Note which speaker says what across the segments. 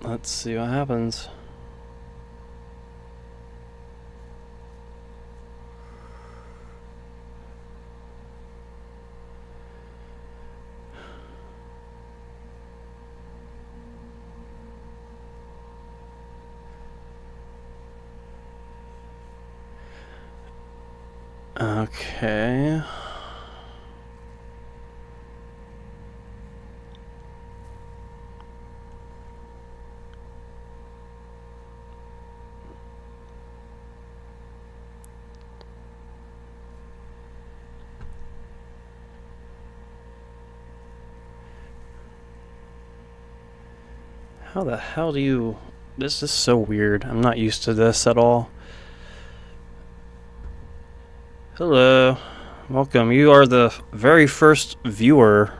Speaker 1: Let's see what happens. Okay. How the hell do you... This is so weird. I'm not used to this at all. Hello. Welcome. You are the very first viewer.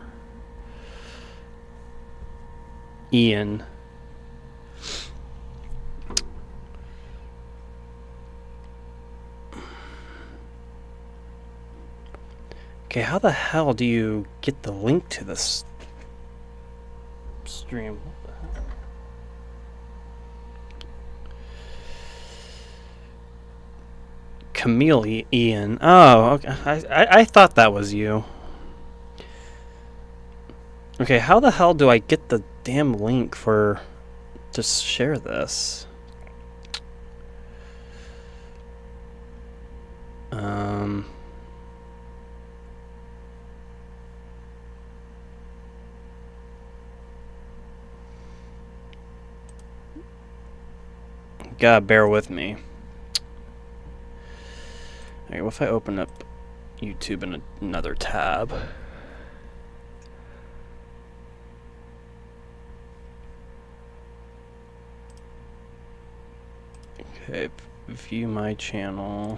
Speaker 1: Ian. Okay, how the hell do you get the link to this stream? What the hell? Camille Ian. Oh, okay. I thought that was you. Okay, how the hell do I get the damn link for to share this? Gotta bear with me. Okay, what if I open up YouTube in another tab? Okay, view my channel.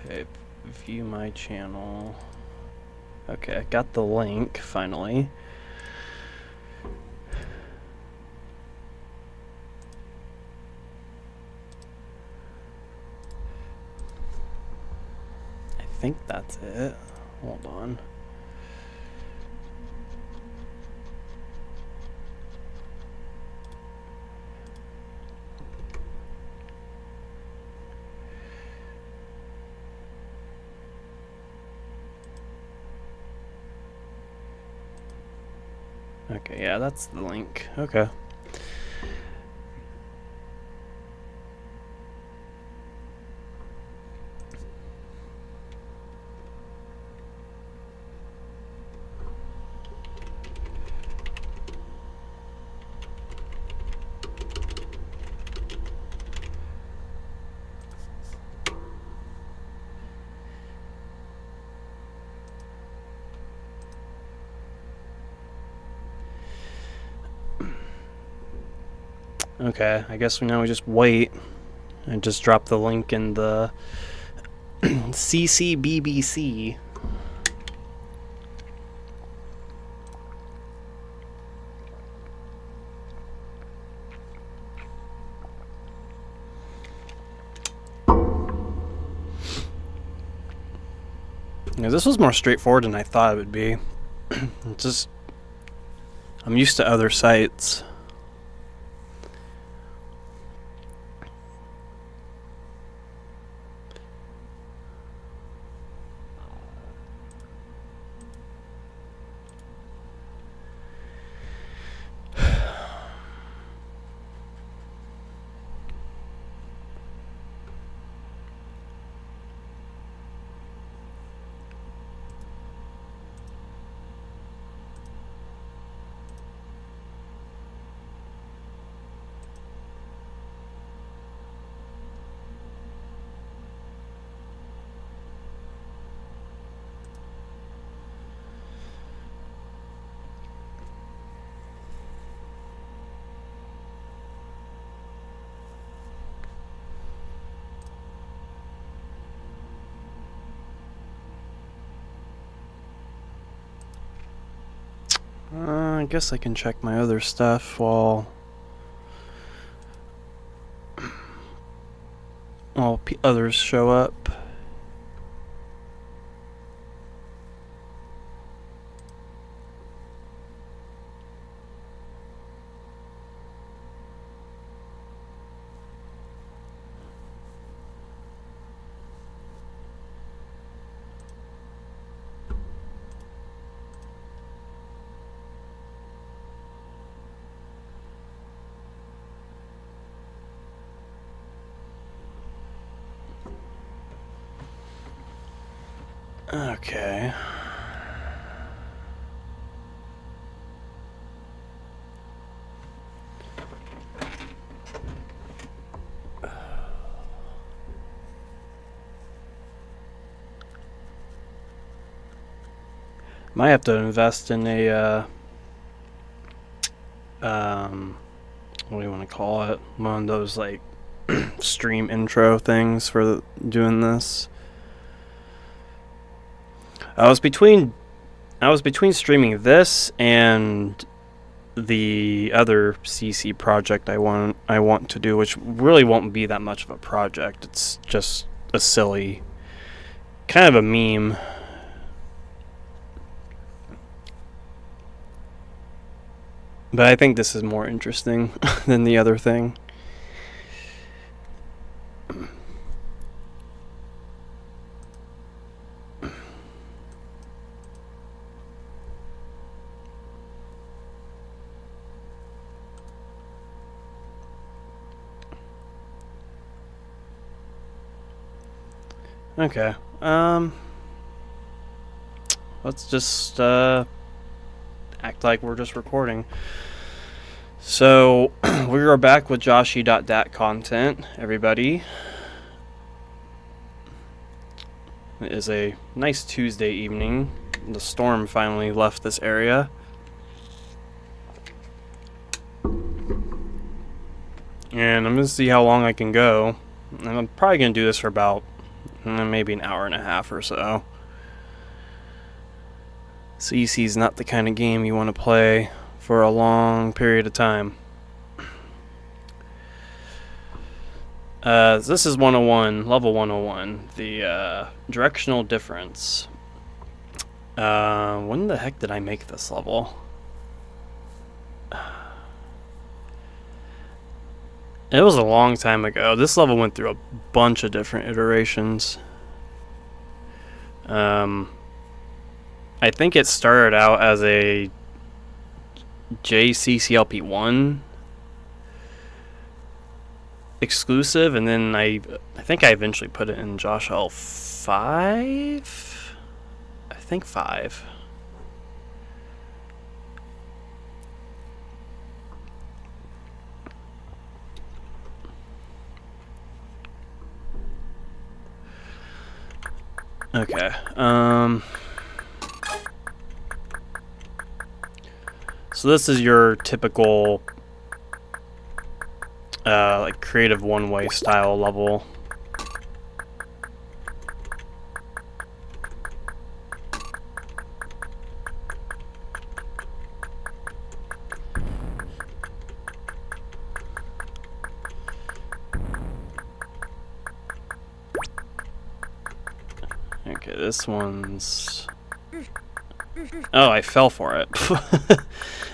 Speaker 1: Okay, view my channel. Okay, I got the link finally. I think that's it. Hold on. Okay, yeah, that's the link. Okay. Okay, I guess now we just wait and just drop the link in the CCBBC. Yeah, this was more straightforward than I thought it would be. Just, I'm used to other sites. I guess I can check my other stuff while others show up. Okay. Might have to invest in a what do you want to call it? One of those like stream intro things for doing this. I was between streaming this and the other CC project I want to do, which really won't be that much of a project. It's just a silly kind of a meme. But I think this is more interesting than the other thing. Okay. Let's just act like we're just recording. So we are back with Joshie.dat content, everybody. It is a nice Tuesday evening. The storm finally left this area. And I'm going to see how long I can go. And I'm probably going to do this for about maybe an hour and a half or so. CC is not the kind of game you want to play for a long period of time. This is 101, level 101, the directional difference. When the heck did I make this level? It was a long time ago. This level went through a bunch of different iterations. I think it started out as a JCCLP1 exclusive, and then I think I eventually put it in Joshie 5. I think 5. Okay. So this is your typical like creative one-way style level. Okay, this one's... Oh, I fell for it.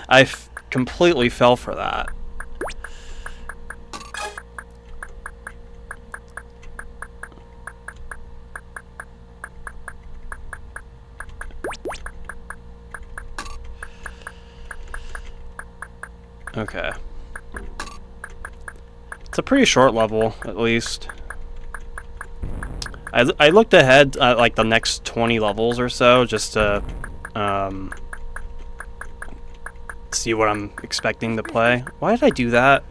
Speaker 1: I completely fell for that. Okay. It's a pretty short level, at least. I looked ahead at like the next 20 levels or so just to see what I'm expecting to play. Why did I do that?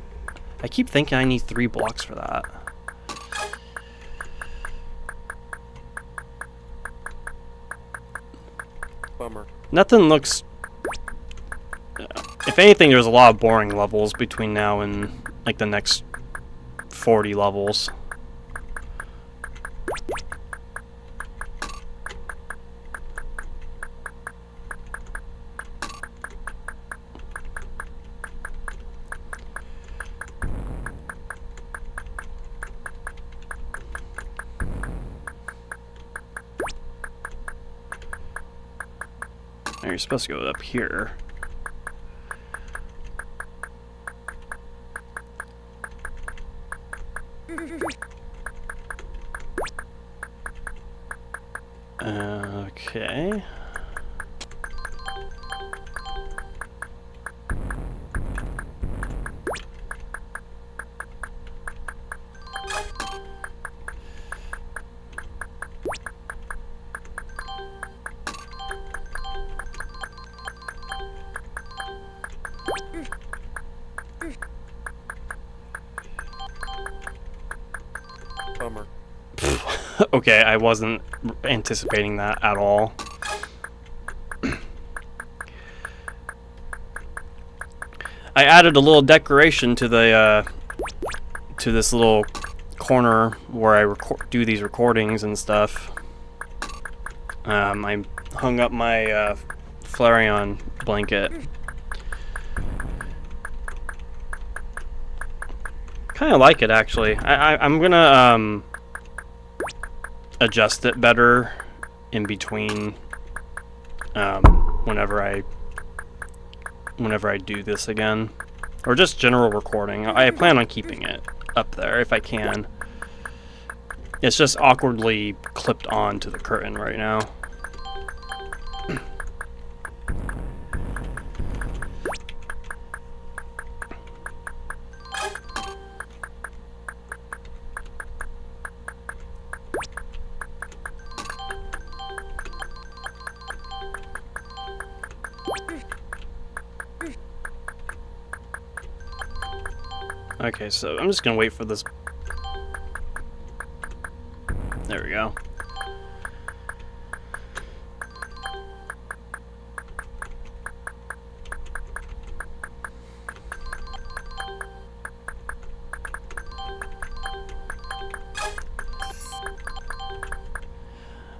Speaker 1: I keep thinking I need 3 blocks for that.
Speaker 2: Bummer.
Speaker 1: Nothing looks... if anything, there's a lot of boring levels between now and like the next 40 levels. You're supposed to go up here. Okay. Okay, I wasn't anticipating that at all. I added a little decoration to the to this little corner where I do these recordings and stuff. I hung up my Flareon blanket. Kind of like it, actually. I'm gonna adjust it better in between whenever I do this again, or just general recording. I plan on keeping it up there if I can. It's just awkwardly clipped on to the curtain right now. Okay, so I'm just gonna wait for this. There we go.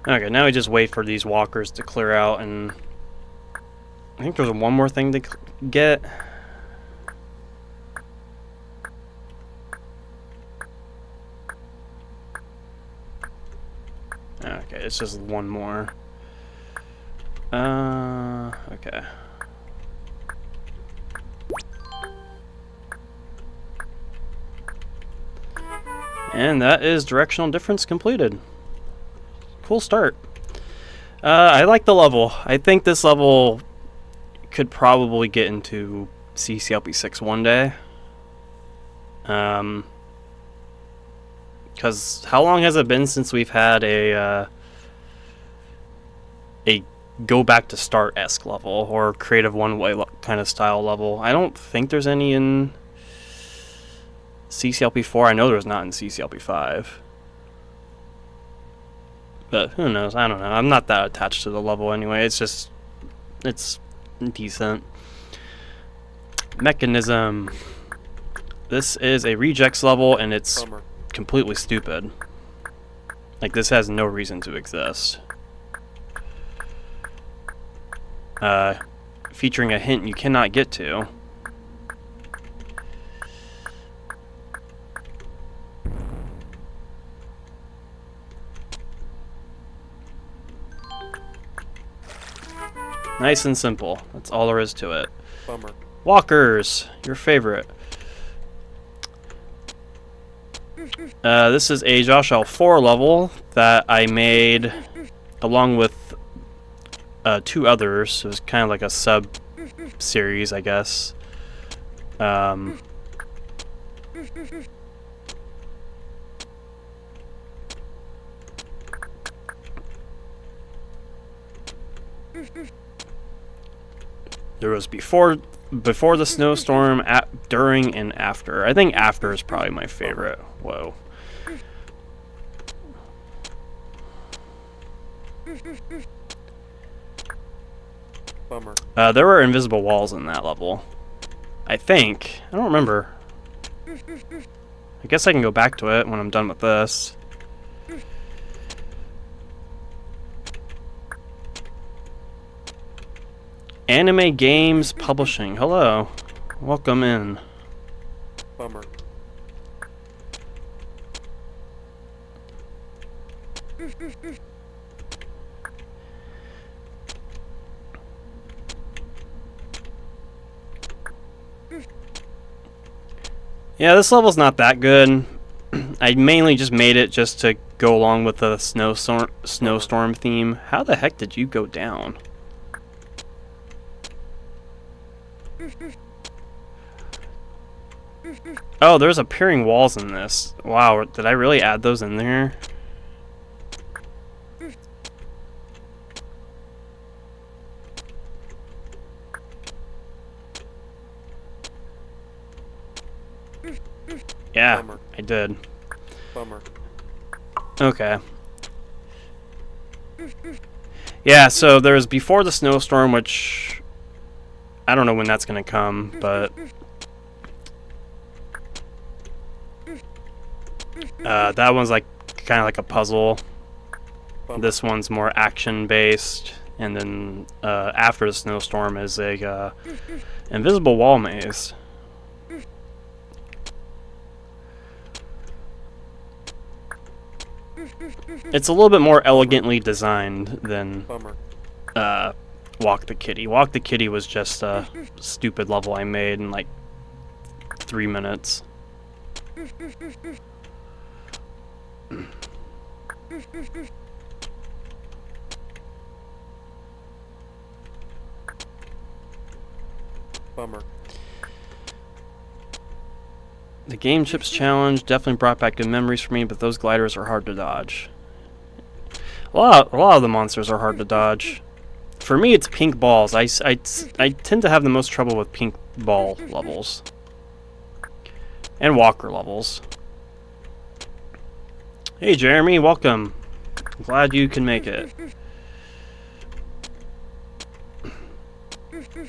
Speaker 1: Okay, now we just wait for these walkers to clear out, and I think there's one more thing to get. Okay, it's just one more. Okay. And that is directional difference completed. Cool start. I like the level. I think this level could probably get into CCLP 6 one day. Because how long has it been since we've had a go back to start-esque level or creative one-way kind of style level? I don't think there's any in CCLP 4. I know there's not in CCLP 5. But who knows? I don't know. I'm not that attached to the level anyway. It's just, it's decent. Mechanism. This is a rejects level, and it's completely stupid. Like, this has no reason to exist. Featuring a hint you cannot get to. Nice and simple. That's all there is to it.
Speaker 2: Bummer.
Speaker 1: Walkers, your favorite. This is a Joshie.dat 4 level that I made along with two others. It was kind of like a sub-series, I guess. There was before the snowstorm, during, and after. I think after is probably my favorite. Whoa.
Speaker 2: Bummer.
Speaker 1: There were invisible walls in that level. I think. I don't remember. I guess I can go back to it when I'm done with this. Anime Games Publishing. Hello. Welcome in.
Speaker 2: Bummer.
Speaker 1: Yeah, this level's not that good. I mainly just made it just to go along with the snowstorm theme. How the heck did you go down? Oh, there's appearing walls in this. Wow, did I really add those in there? Yeah,
Speaker 2: Bummer.
Speaker 1: I did.
Speaker 2: Bummer.
Speaker 1: Okay. Yeah, so there's Before the Snowstorm, which I don't know when that's going to come, but that one's like kind of like a puzzle.
Speaker 2: Bummer.
Speaker 1: This one's more action-based, and then After the Snowstorm is a invisible wall maze. It's a little bit more elegantly designed than
Speaker 2: Bummer.
Speaker 1: Walk the Kitty. Walk the Kitty was just a stupid level I made in like 3 minutes.
Speaker 2: Bummer.
Speaker 1: The Game Chips Challenge definitely brought back good memories for me, but those gliders are hard to dodge. A lot of the monsters are hard to dodge. For me, it's pink balls. I tend to have the most trouble with pink ball levels. And walker levels. Hey Jeremy, welcome. Glad you can make it.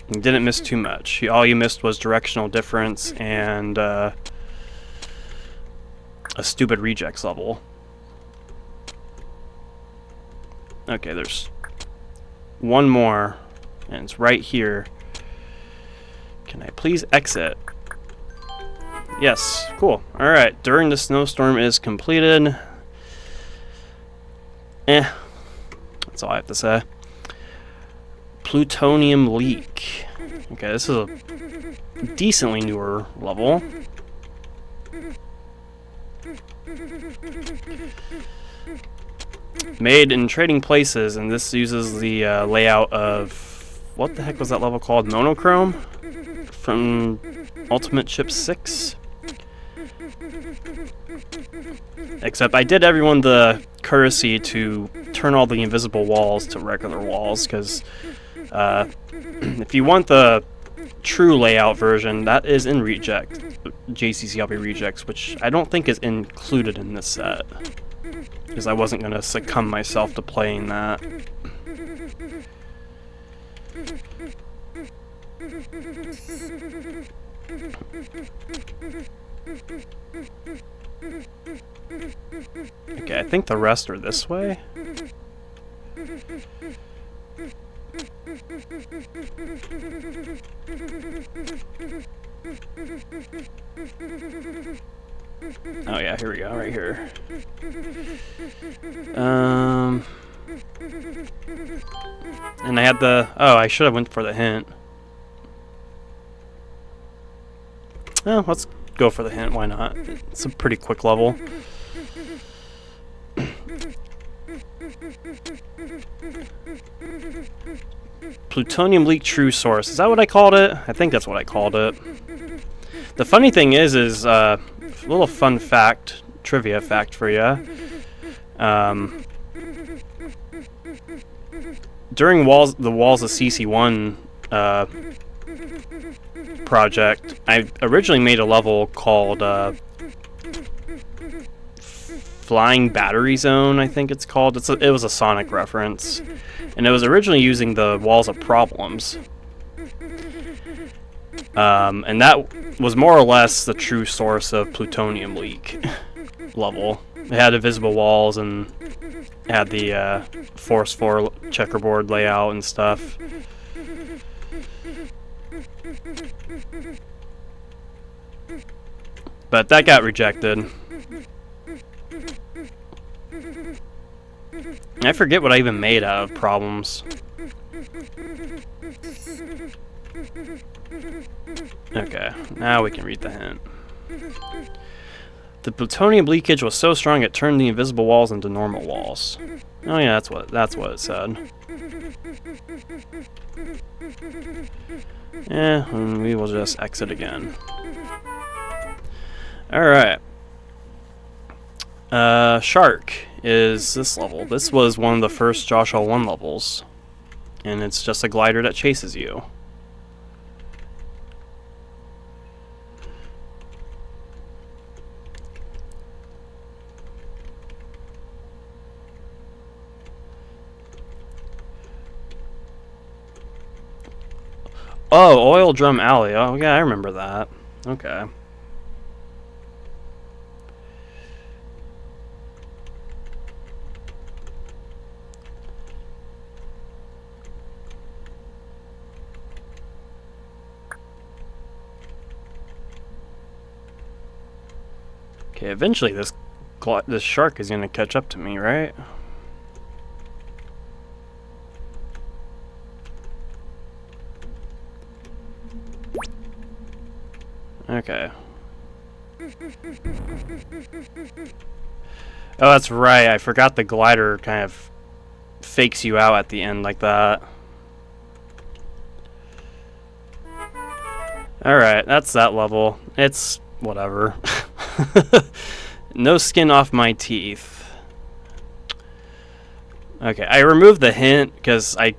Speaker 1: You didn't miss too much. All you missed was directional difference and a stupid rejects level. Okay, there's one more, and it's right here. Can I please exit? Yes, cool. Alright, During the Snowstorm is completed. That's all I have to say. Plutonium Leak. Okay, this is a decently newer level. Made in Trading Places, and this uses the layout of... What the heck was that level called? Monochrome? From Ultimate Chip 6? Except I did everyone the courtesy to turn all the invisible walls to regular walls, because if you want the true layout version, that is in Reject, JCCLB Rejects, which I don't think is included in this set, because I wasn't going to succumb myself to playing that. Okay, I think the rest are this way. Oh yeah, here we go, right here. And I had the... Oh, I should have went for the hint. Well, let's go for the hint, why not? It's a pretty quick level. Plutonium Leak True Source. Is that what I called it? I think that's what I called it. The funny thing is a little fun fact, trivia fact for you. During the Walls of CC1 project, I originally made a level called Flying Battery Zone, I think it's called. It was a Sonic reference, and it was originally using the Walls of Problems. And that was more or less the true source of Plutonium Leak level. It had invisible walls and had the Force 4 checkerboard layout and stuff. But that got rejected. I forget what I even made out of Problems. Okay, now we can read the hint. The plutonium leakage was so strong it turned the invisible walls into normal walls. Oh yeah, that's what it said. Yeah, and we will just exit again. Alright. Shark is this level. This was one of the first Joshua 1 levels. And it's just a glider that chases you. Oh, Oil Drum Alley. Oh, yeah, I remember that. Okay. Okay, eventually this shark is gonna catch up to me, right? Okay. Oh, that's right. I forgot the glider kind of fakes you out at the end like that. Alright, that's that level. It's whatever. No skin off my teeth. Okay, I removed the hint because I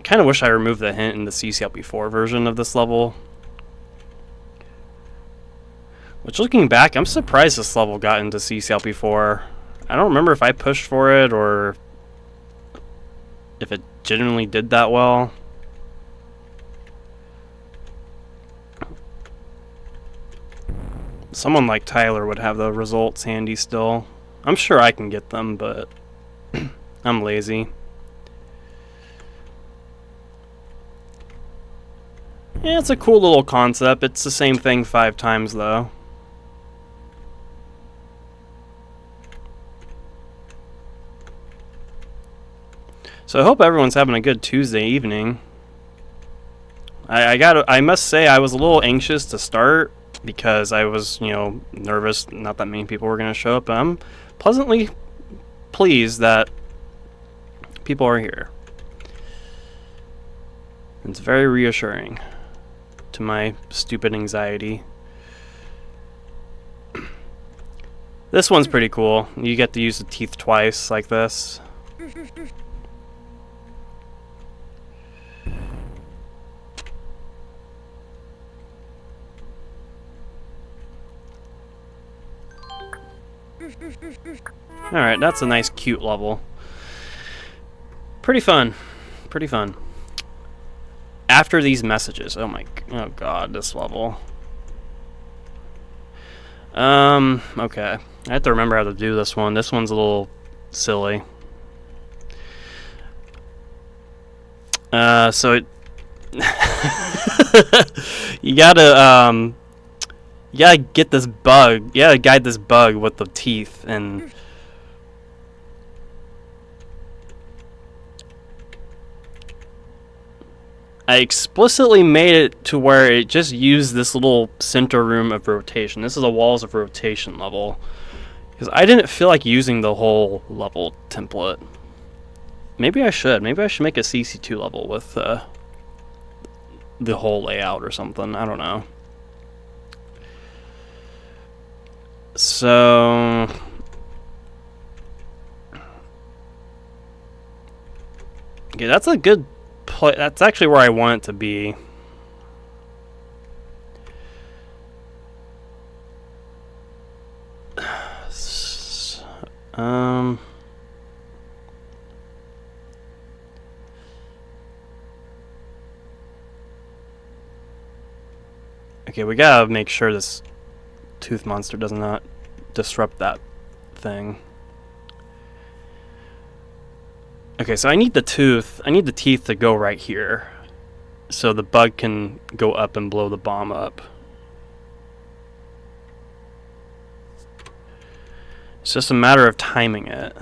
Speaker 1: kind of wish I removed the hint in the CCLP4 version of this level. Which, looking back, I'm surprised this level got into CCLP4. I don't remember if I pushed for it or if it genuinely did that well. Someone like Tyler would have the results handy still. I'm sure I can get them, but I'm lazy. Yeah, it's a cool little concept. It's the same thing 5 times, though. So I hope everyone's having a good Tuesday evening. I must say I was a little anxious to start because I was, nervous not that many people were going to show up. But I'm pleasantly pleased that people are here. It's very reassuring to my stupid anxiety. This one's pretty cool. You get to use the teeth twice like this. Alright, that's a nice cute level. Pretty fun. Pretty fun. After these messages. Oh god, this level. Okay. I have to remember how to do this one. This one's a little silly. So it you gotta get this bug. You gotta guide this bug with the teeth, and I explicitly made it to where it just used this little center room of rotation. This is a walls of rotation level. Because I didn't feel like using the whole level template. Maybe I should. Maybe I should make a CC2 level with the whole layout or something. I don't know. So okay, that's a good play. That's actually where I want it to be. Okay, we gotta make sure this tooth monster does not disrupt that thing. Okay, so I need the teeth to go right here, so the bug can go up and blow the bomb up. It's just a matter of timing it.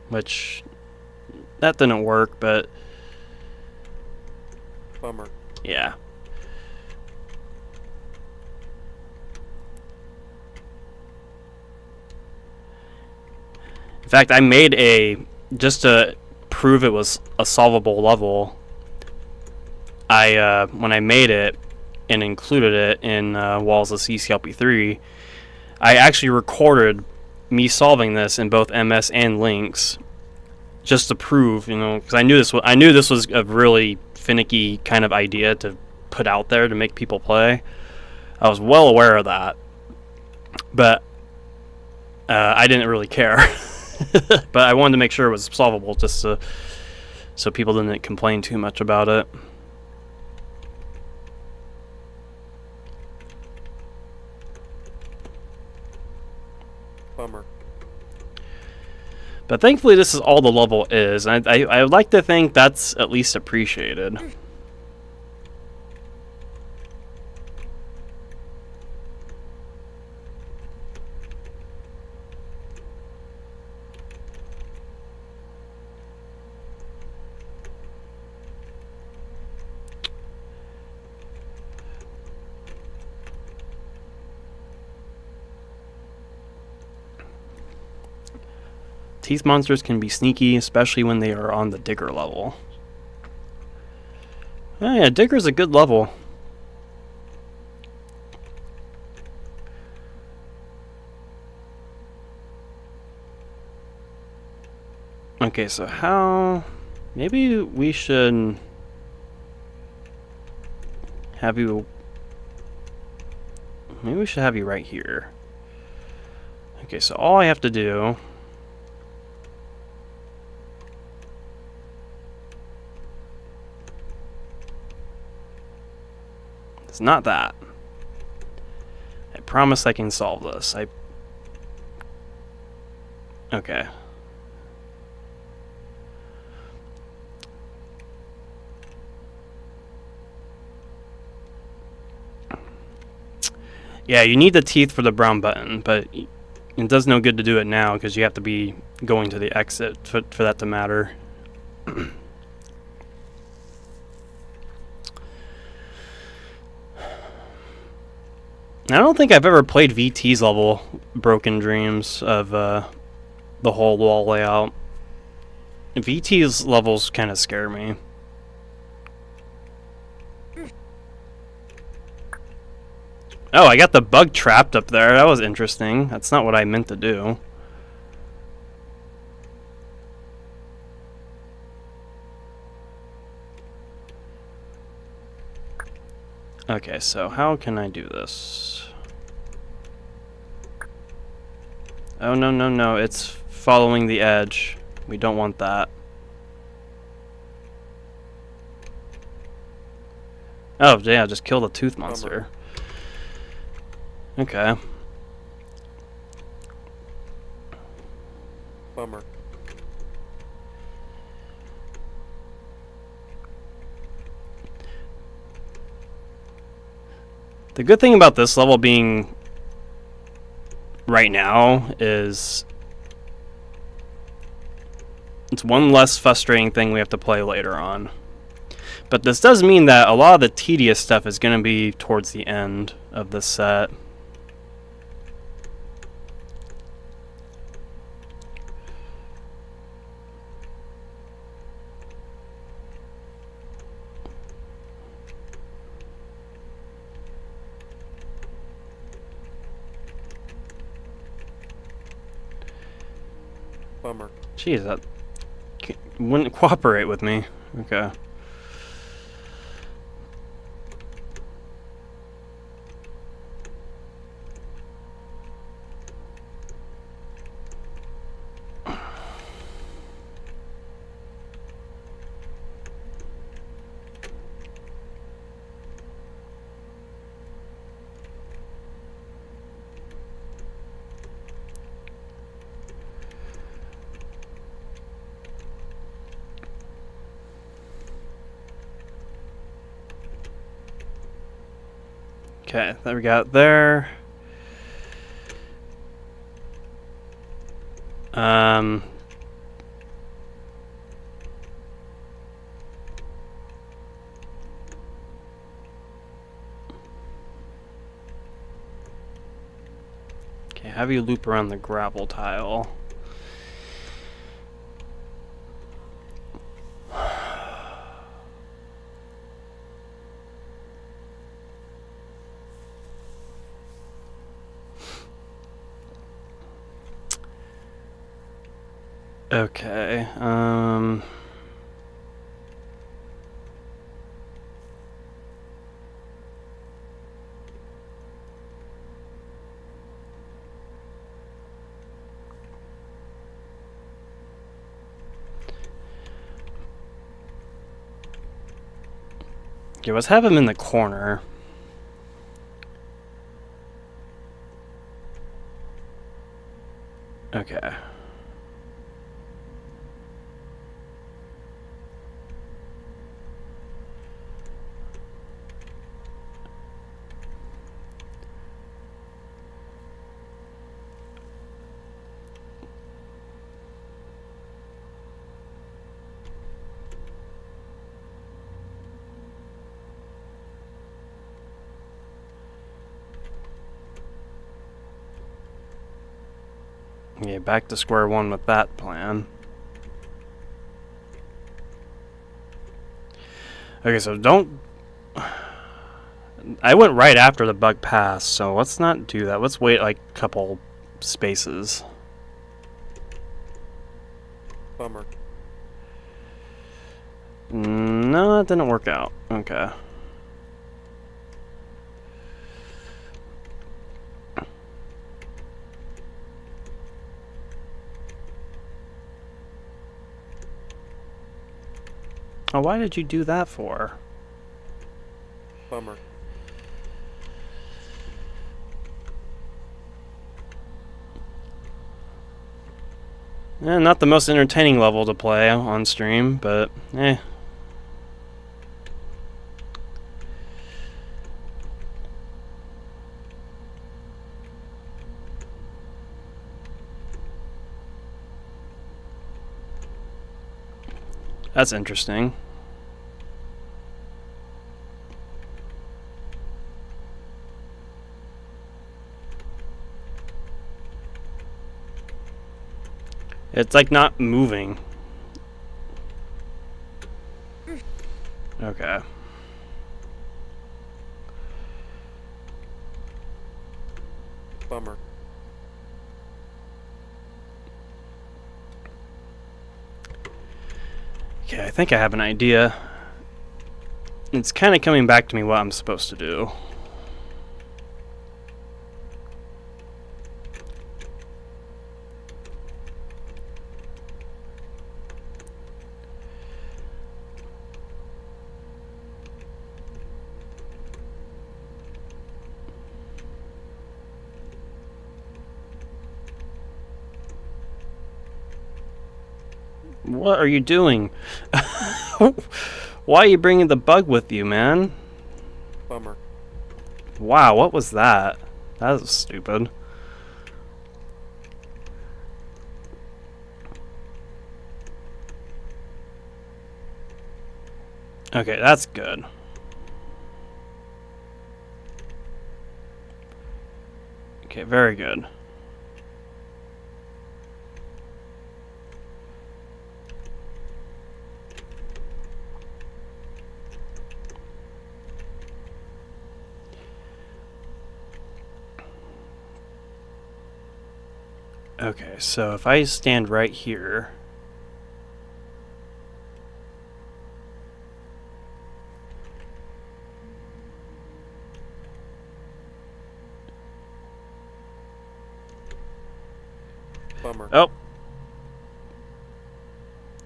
Speaker 1: Which, that didn't work, but
Speaker 2: Bummer.
Speaker 1: yeah. In fact, I made just to prove it was a solvable level, when I made it and included it in Walls of CCLP3, I actually recorded me solving this in both MS and Lynx, just to prove, because I knew this was a really finicky kind of idea to put out there to make people play. I was well aware of that, but I didn't really care. But I wanted to make sure it was solvable, just so people didn't complain too much about it.
Speaker 2: Bummer.
Speaker 1: But thankfully, this is all the level is, and I would like to think that's at least appreciated. Teeth monsters can be sneaky, especially when they are on the digger level. Oh yeah, digger's a good level. Okay, so how... Maybe we should have you... Maybe we should have you right here. Okay, so all I have to do... It's not that. I promise I can solve this. Okay. Yeah, you need the teeth for the brown button, but it does no good to do it now because you have to be going to the exit for that to matter. I don't think I've ever played VT's level, Broken Dreams, of the whole wall layout. VT's levels kind of scare me. Oh, I got the bug trapped up there. That was interesting. That's not what I meant to do. Okay, so how can I do this? Oh, no, no, no. It's following the edge. We don't want that. Oh, yeah, just kill the tooth monster. Okay.
Speaker 2: Bummer.
Speaker 1: The good thing about this level being right now is it's one less frustrating thing we have to play later on. But this does mean that a lot of the tedious stuff is going to be towards the end of the set.
Speaker 2: Bummer.
Speaker 1: Jeez, that wouldn't cooperate with me. Okay. Okay, there we got there. Okay, have you loop around the gravel tile. Okay, Okay, let's have him in the corner. Okay. Yeah, back to square one with that plan. Okay, so don't... I went right after the bug passed, so let's not do that. Let's wait like a couple spaces.
Speaker 2: Bummer.
Speaker 1: No, that didn't work out. Okay. Oh, why did you do that for?
Speaker 2: Bummer.
Speaker 1: Not the most entertaining level to play on stream, but eh. That's interesting. It's like not moving. Okay.
Speaker 2: Bummer.
Speaker 1: Okay, I think I have an idea. It's kind of coming back to me what I'm supposed to do. What are you doing? Why are you bringing the bug with you, man?
Speaker 2: Bummer.
Speaker 1: Wow, what was that? That was stupid. Okay, that's good. Okay, very good. Okay, so if I stand right here...
Speaker 2: Bummer.
Speaker 1: Oh!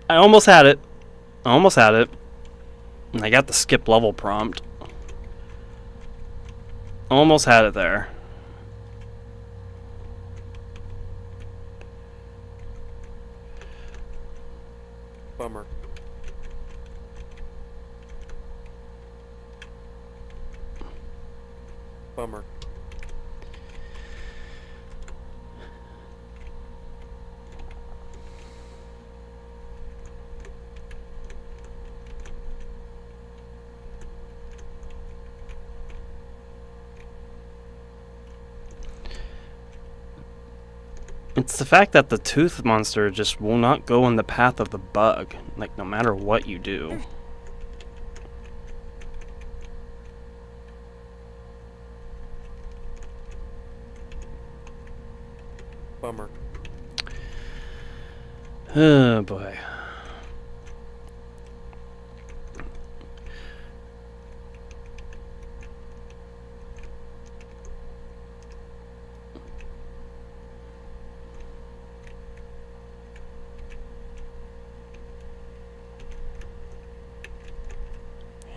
Speaker 1: I almost had it. I almost had it. And I got the skip level prompt. Almost had it there.
Speaker 2: Bummer. Bummer.
Speaker 1: It's the fact that the tooth monster just will not go in the path of the bug, like no matter what you do.
Speaker 2: Bummer.
Speaker 1: Oh boy.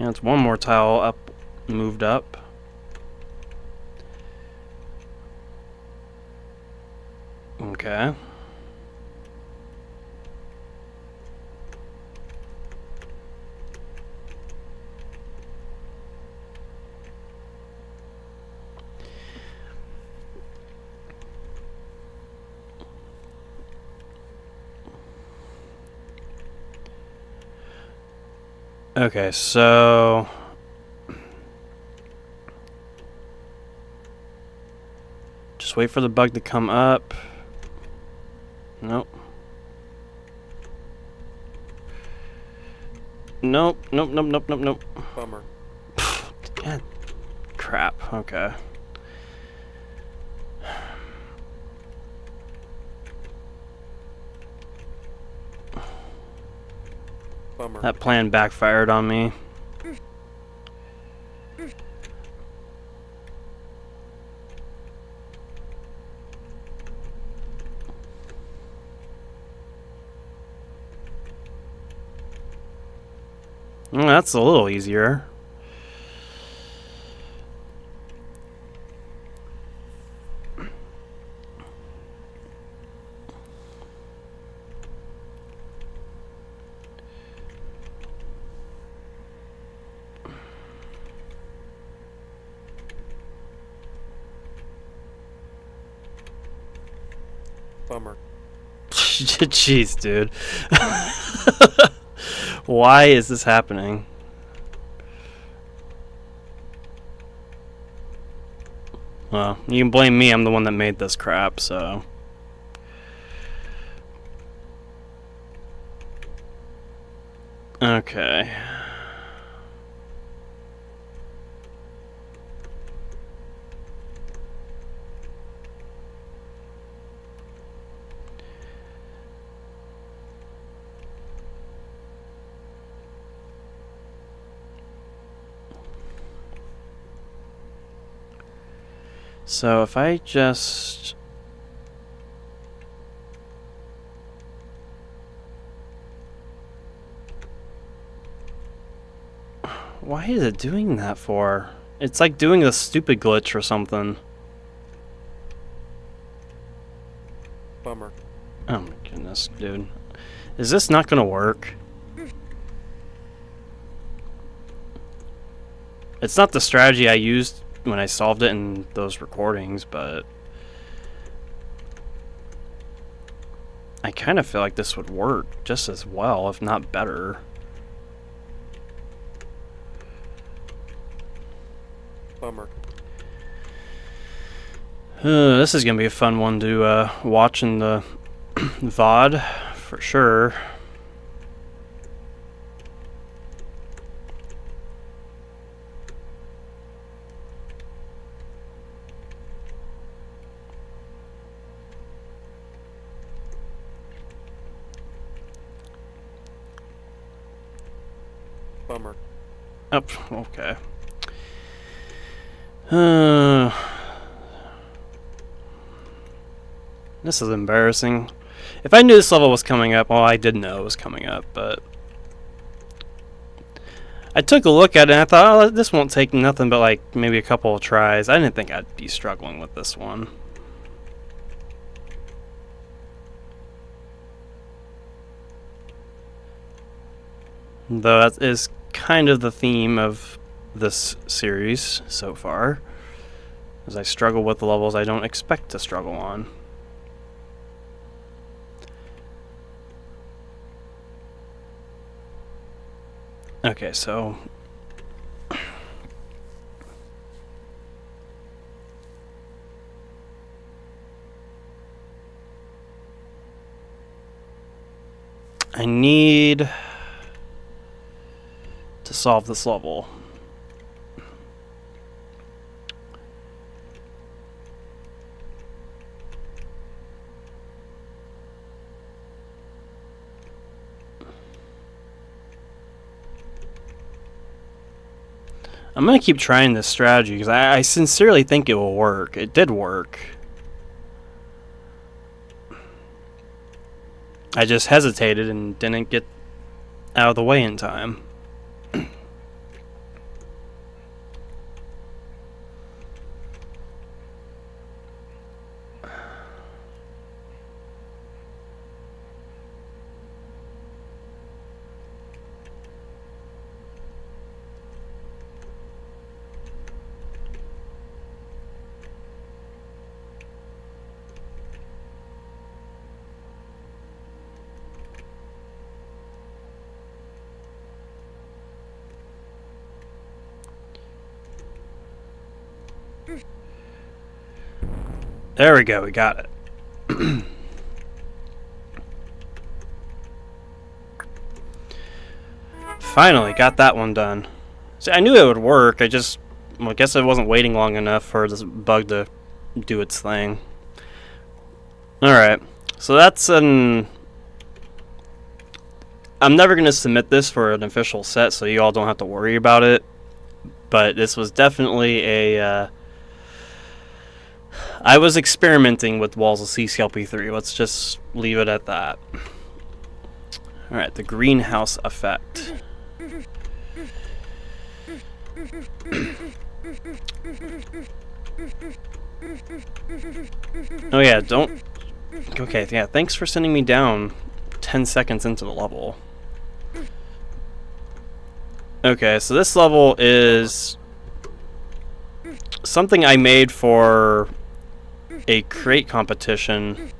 Speaker 1: And it's one more tile up, moved up. Okay. Okay, so just wait for the bug to come up. Nope. Nope, nope, nope, nope, nope, nope.
Speaker 2: Bummer.
Speaker 1: God, crap, okay.
Speaker 2: Bummer.
Speaker 1: That plan backfired on me. That's a little easier.
Speaker 2: Bummer.
Speaker 1: Jeez, dude. Why is this happening? Well, you can blame me. I'm the one that made this crap, so. Okay. So if I just... Why is it doing that for? It's like doing a stupid glitch or something.
Speaker 2: Bummer.
Speaker 1: Oh my goodness, dude. Is this not gonna work? It's not the strategy I used when I solved it in those recordings, but I kind of feel like this would work just as well, if not better.
Speaker 2: Bummer.
Speaker 1: This is gonna be a fun one to watch in the VOD for sure.
Speaker 2: Bummer.
Speaker 1: Oh, okay. This is embarrassing. If I knew this level was coming up, well, I did know it was coming up, but I took a look at it and I thought, oh, this won't take nothing but like maybe a couple of tries. I didn't think I'd be struggling with this one. Though that is kind of the theme of this series so far, as I struggle with the levels I don't expect to struggle on. Okay, so I need to solve this level. I'm going to keep trying this strategy because I sincerely think it will work. It did work. I just hesitated and didn't get out of the way in time. There we go, we got it. Finally, got that one done. See, I knew it would work, I guess I wasn't waiting long enough for this bug to do its thing. Alright, so that's I'm never going to submit this for an official set, so you all don't have to worry about it. But this was definitely I was experimenting with walls of CCLP3. Let's just leave it at that. Alright, the greenhouse effect. Oh yeah, don't... Okay, yeah, thanks for sending me down 10 seconds into the level. Okay, so this level is something I made for a crate competition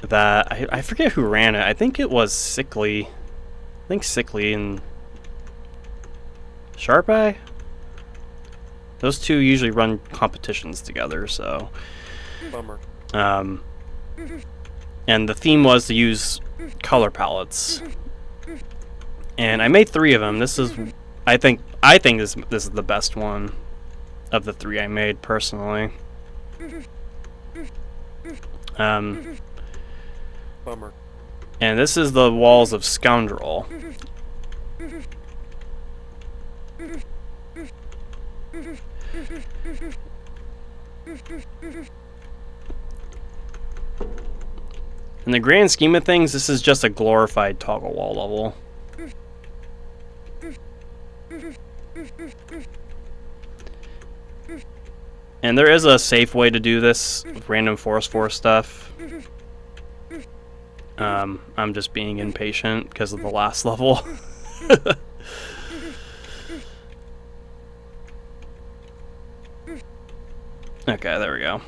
Speaker 1: that I forget who ran it. I think it was Sickly. I think Sickly and Sharp Eye. Those two usually run competitions together, so
Speaker 2: Bummer.
Speaker 1: and the theme was to use color palettes. And I made 3 of them. This is I think this is the best one of the 3 I made personally.
Speaker 2: Bummer.
Speaker 1: And this is the walls of Scoundrel. In the grand scheme of things, this is just a glorified toggle wall level. And there is a safe way to do this with random force stuff. I'm just being impatient because of the last level. Okay, there we go.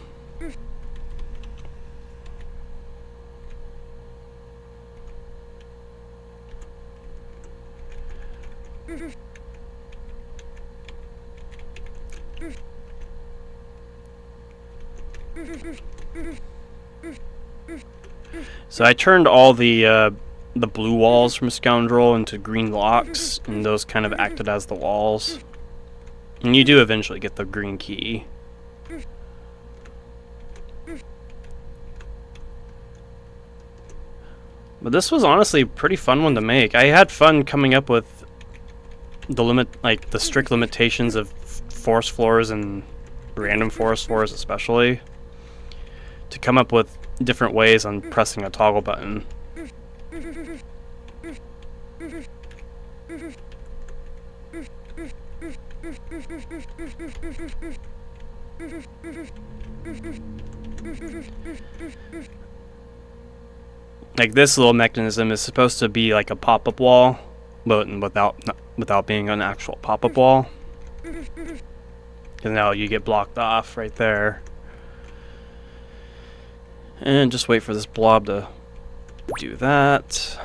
Speaker 1: So I turned all the blue walls from Scoundrel into green locks, and those kind of acted as the walls. And you do eventually get the green key. But this was honestly a pretty fun one to make. I had fun coming up with the strict limitations of force floors and random force floors especially, to come up with different ways on pressing a toggle button. Like this little mechanism is supposed to be like a pop-up wall, but without being an actual pop-up wall. Because now you get blocked off right there. And just wait for this blob to do that.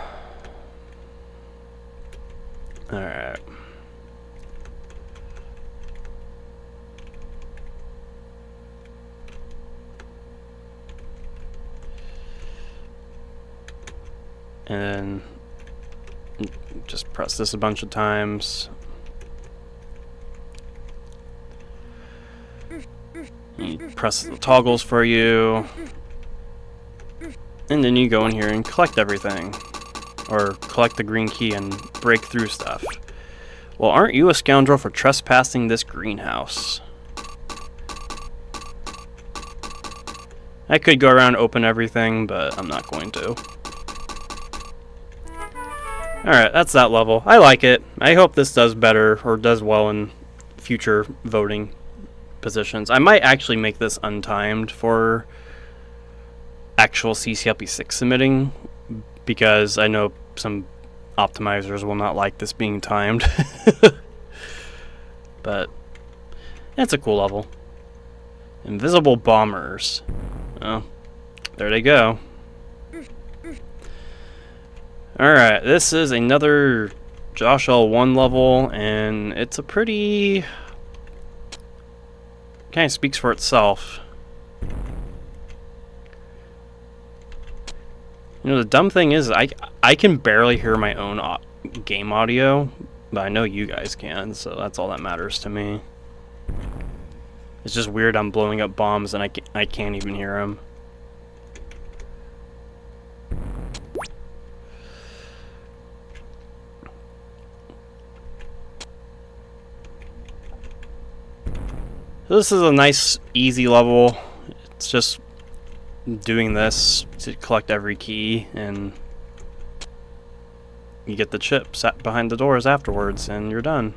Speaker 1: Alright. And then just press this a bunch of times. He presses the toggles for you. And then you go in here and collect everything. Or collect the green key and break through stuff. Well, aren't you a scoundrel for trespassing this greenhouse? I could go around and open everything, but I'm not going to. Alright, that's that level. I like it. I hope this does better, or does well in future voting positions. I might actually make this untimed for actual CCLP6 submitting, because I know some optimizers will not like this being timed. But it's a cool level. Invisible bombers. Oh, there they go. Alright, this is another Josh L1 level, and it's a pretty... kind of speaks for itself. You know, the dumb thing is, I can barely hear my own game audio, but I know you guys can, so that's all that matters to me. It's just weird I'm blowing up bombs and I can't even hear them. This is a nice, easy level. It's just doing this to collect every key, and you get the chip sat behind the doors afterwards, and you're done.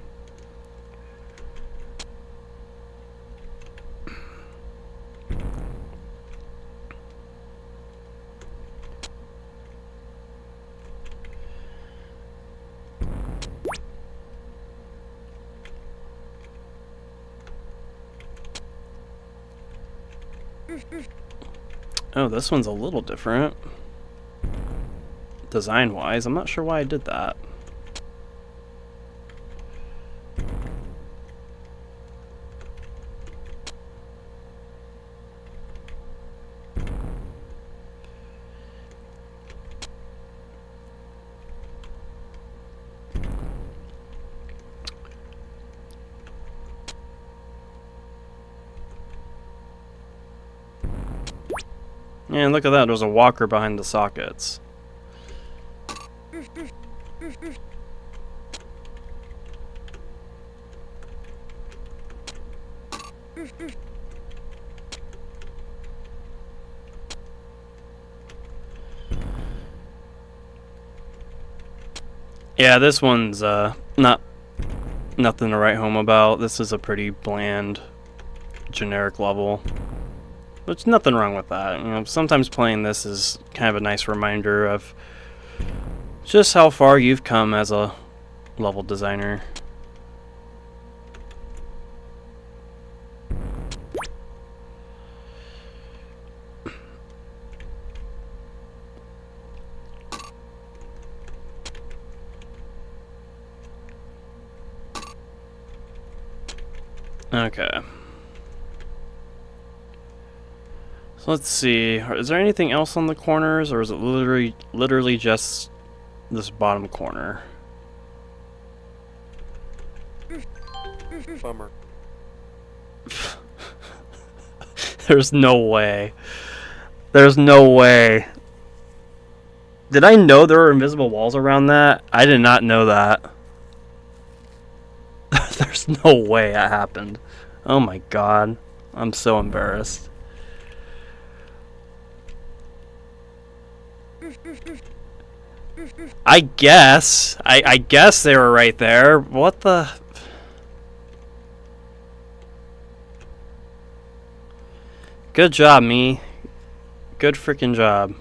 Speaker 1: Oh, this one's a little different. Design-wise, I'm not sure why I did that. And look at that, there's a walker behind the sockets. Yeah, this one's nothing to write home about. This is a pretty bland, generic level. There's nothing wrong with that. You know, sometimes playing this is kind of a nice reminder of just how far you've come as a level designer. Okay. So let's see. Is there anything else on the corners, or is it literally just this bottom corner?
Speaker 2: Bummer.
Speaker 1: There's no way. There's no way. Did I know there were invisible walls around that? I did not know that. There's no way that happened. Oh my god. I'm so embarrassed. I guess. I guess they were right there. What the... Good job, me. Good freaking job.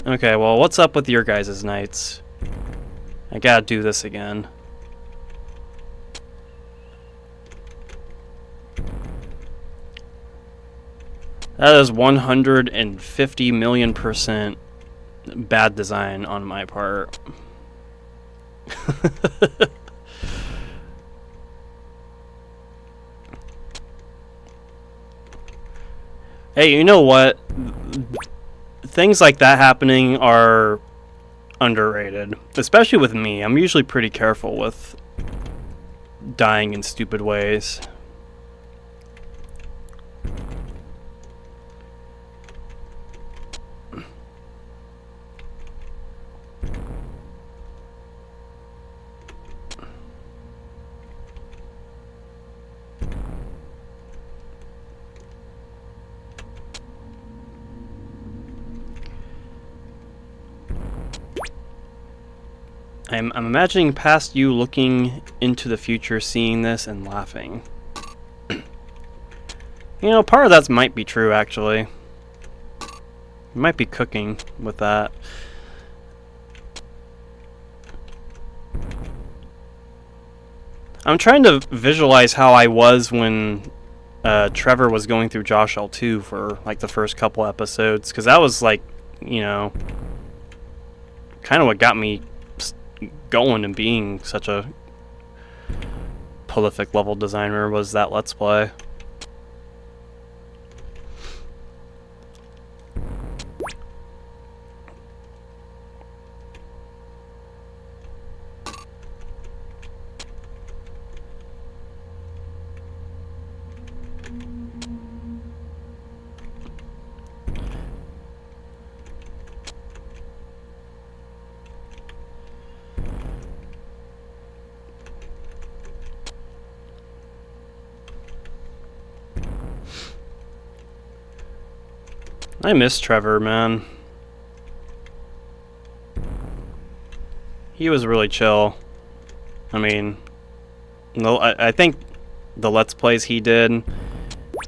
Speaker 1: Okay, well, what's up with your guys' nights? I gotta do this again. That is 150 million% bad design on my part. Hey, you know what? Things like that happening are underrated. Especially with me. I'm usually pretty careful with dying in stupid ways. I'm imagining past you looking into the future, seeing this, and laughing. You know, part of that might be true, actually. You might be cooking with that. I'm trying to visualize how I was when Trevor was going through Joshie.dat 2 for like the first couple episodes, because that was like, you know, kind of what got me going and being such a prolific level designer, was that Let's Play. I miss Trevor, man. He was really chill. I mean, no, I think the Let's Plays he didn't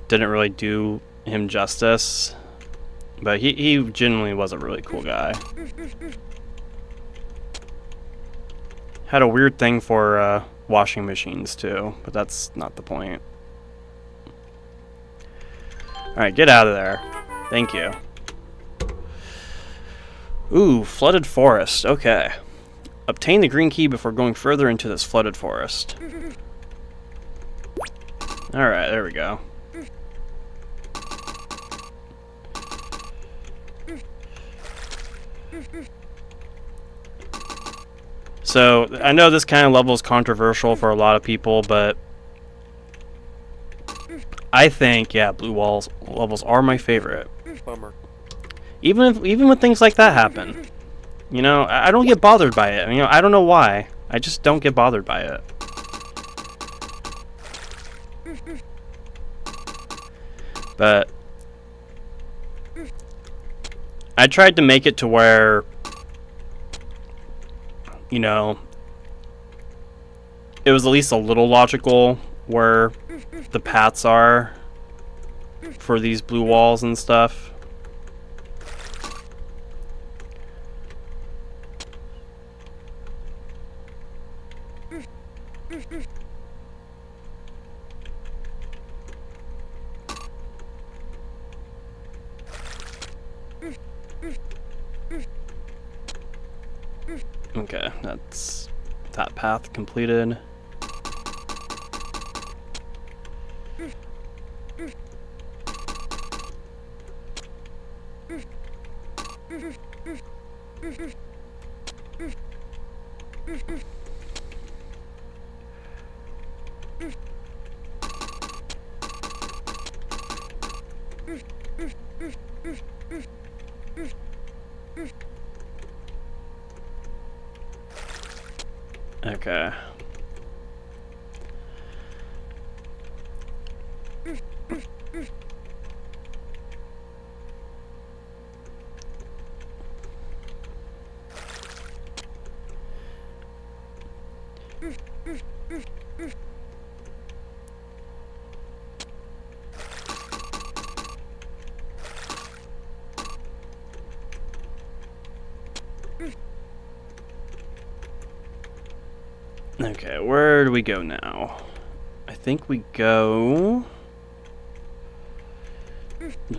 Speaker 1: really do him justice. But he genuinely was a really cool guy. Had a weird thing for washing machines too, but that's not the point. Alright, get out of there. Thank you. Ooh, flooded forest. Okay. Obtain the green key before going further into this flooded forest. Alright, there we go. So, I know this kind of level is controversial for a lot of people, but I think, yeah, blue walls levels are my favorite.
Speaker 2: Bummer.
Speaker 1: Even when things like that happen. You know, I don't get bothered by it. You know, I don't know why. I just don't get bothered by it. But I tried to make it to where, you know, it was at least a little logical where the paths are for these blue walls and stuff. Okay, that's that path completed. Okay. Okay, where do we go now? I think we go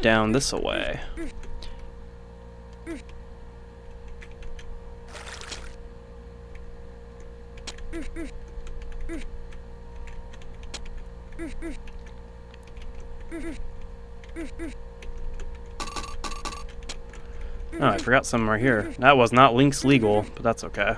Speaker 1: down this way. Oh, I forgot something right here. That was not Link's legal, but that's okay.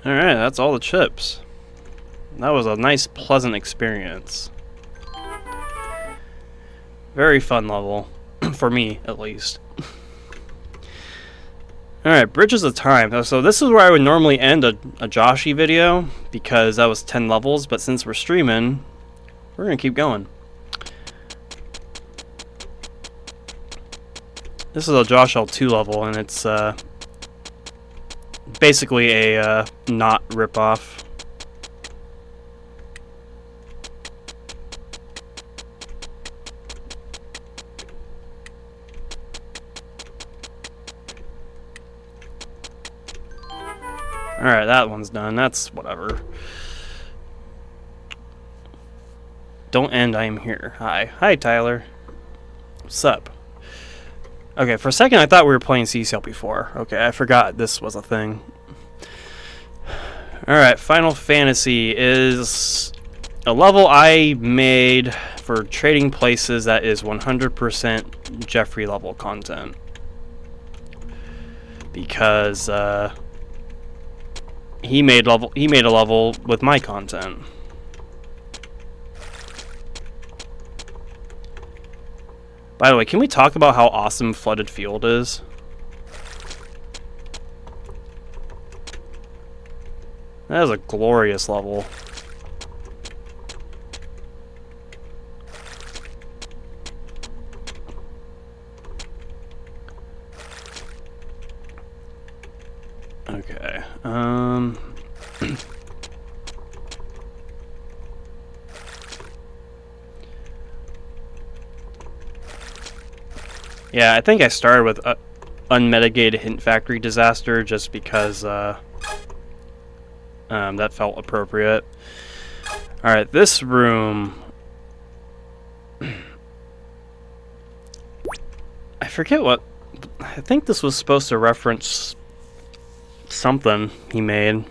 Speaker 1: Alright, that's all the chips. That was a nice, pleasant experience. Very fun level. For me, at least. Alright, Bridges of Time. So this is where I would normally end a Joshie video, because that was 10 levels, but since we're streaming, we're going to keep going. This is a Joshie.dat level, and it's basically a not ripoff. Alright, that one's done. That's whatever. Don't end, I am here. Hi. Hi, Tyler. What's up? Okay, for a second I thought we were playing CCL before. Okay, I forgot this was a thing. Alright, Final Fantasy is a level I made for trading places that is 100% Jeffrey level content. Because he made a level with my content. By the way, can we talk about how awesome Flooded Field is? That is a glorious level. Okay. Yeah, I think I started with Unmitigated Hint Factory Disaster just because that felt appropriate. Alright, this room... I forget what... I think this was supposed to reference something he made.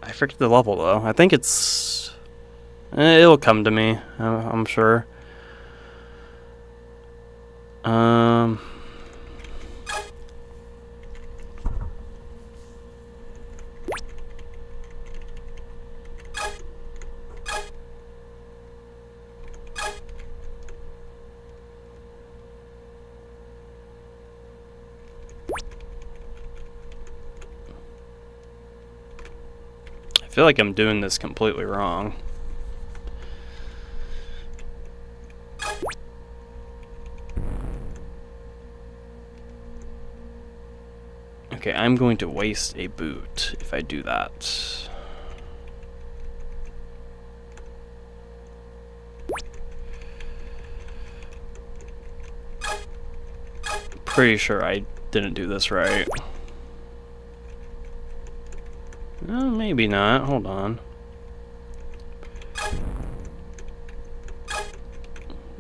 Speaker 1: I forget the level though. I think it's... it'll come to me, I'm sure. I feel like I'm doing this completely wrong. Okay, I'm going to waste a boot if I do that. Pretty sure I didn't do this right. Maybe not. Hold on.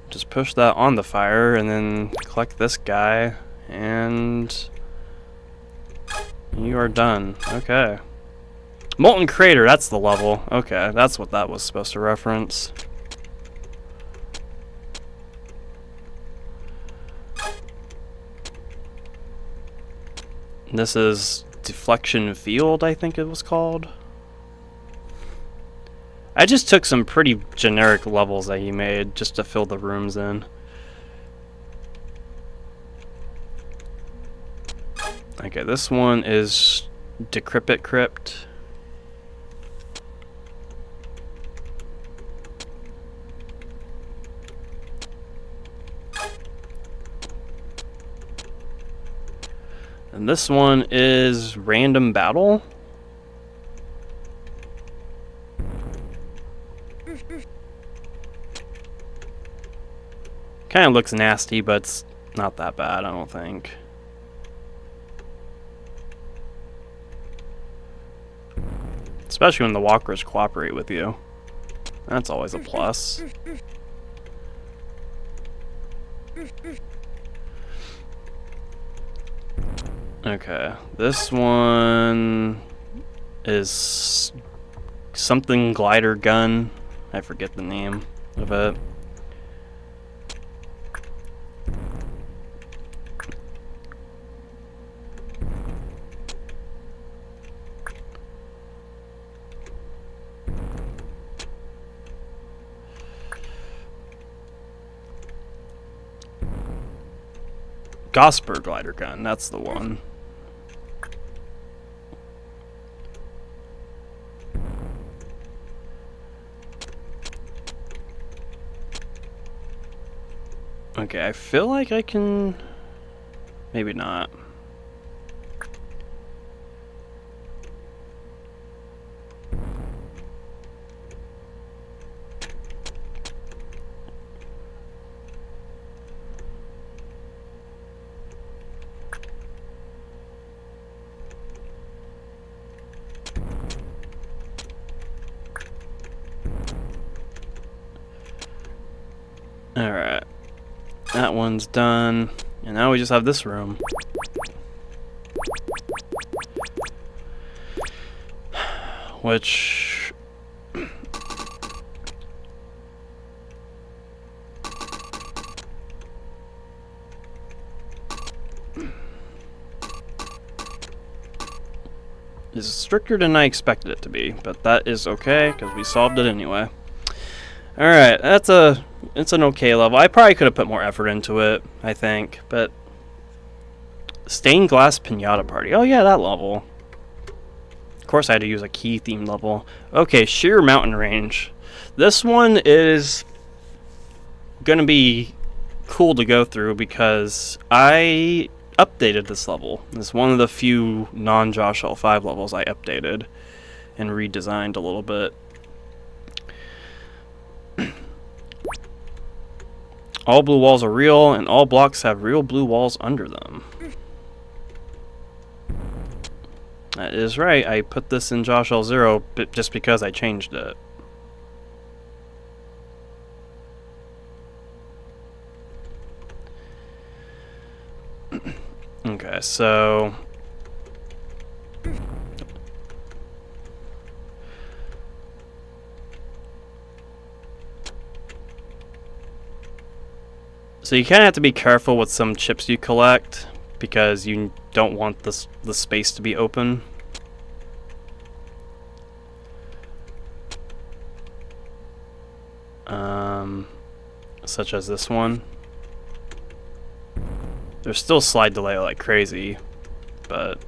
Speaker 1: Just push that on the fire and then collect this guy and you are done. Okay. Molten Crater, that's the level. Okay, that's what that was supposed to reference. This is Deflection Field, I think it was called. I just took some pretty generic levels that he made just to fill the rooms in. Okay, this one is Decrepit Crypt. And this one is Random Battle. Kind of looks nasty, but it's not that bad, I don't think. Especially when the walkers cooperate with you. That's always a plus. Okay, this one is something glider gun. I forget the name of it. Gosper glider gun, that's the one. Okay, I feel like I can... maybe not. Alright. That one's done. And now we just have this room. which is stricter than I expected it to be, but that is okay because we solved it anyway. All right, it's an okay level. I probably could have put more effort into it, I think, but stained glass pinata party. Oh yeah, that level. Of course, I had to use a key theme level. Okay, sheer mountain range. This one is gonna be cool to go through because I updated this level. It's one of the few non-Joshie 5 levels I updated and redesigned a little bit. All blue walls are real, and all blocks have real blue walls under them. That is right, I put this in Joshie 0 just because I changed it. Okay, so you kind of have to be careful with some chips you collect because you don't want the space to be open. Such as this one. There's still slide delay like crazy, but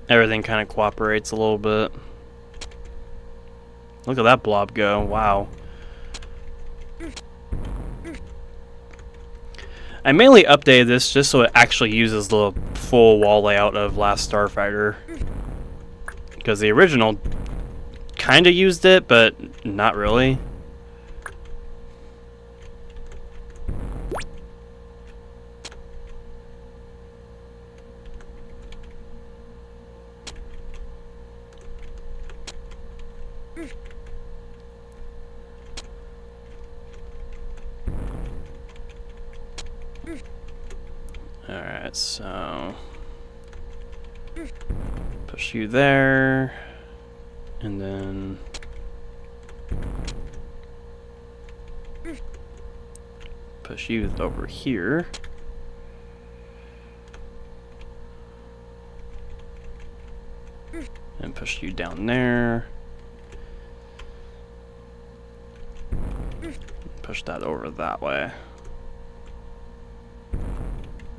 Speaker 1: everything kind of cooperates a little bit. Look at that blob go, wow. I mainly updated this just so it actually uses the full wall layout of Last Starfighter. Because the original kinda used it, but not really. Alright, so push you there, and then push you over here. And push you down there. Push that over that way.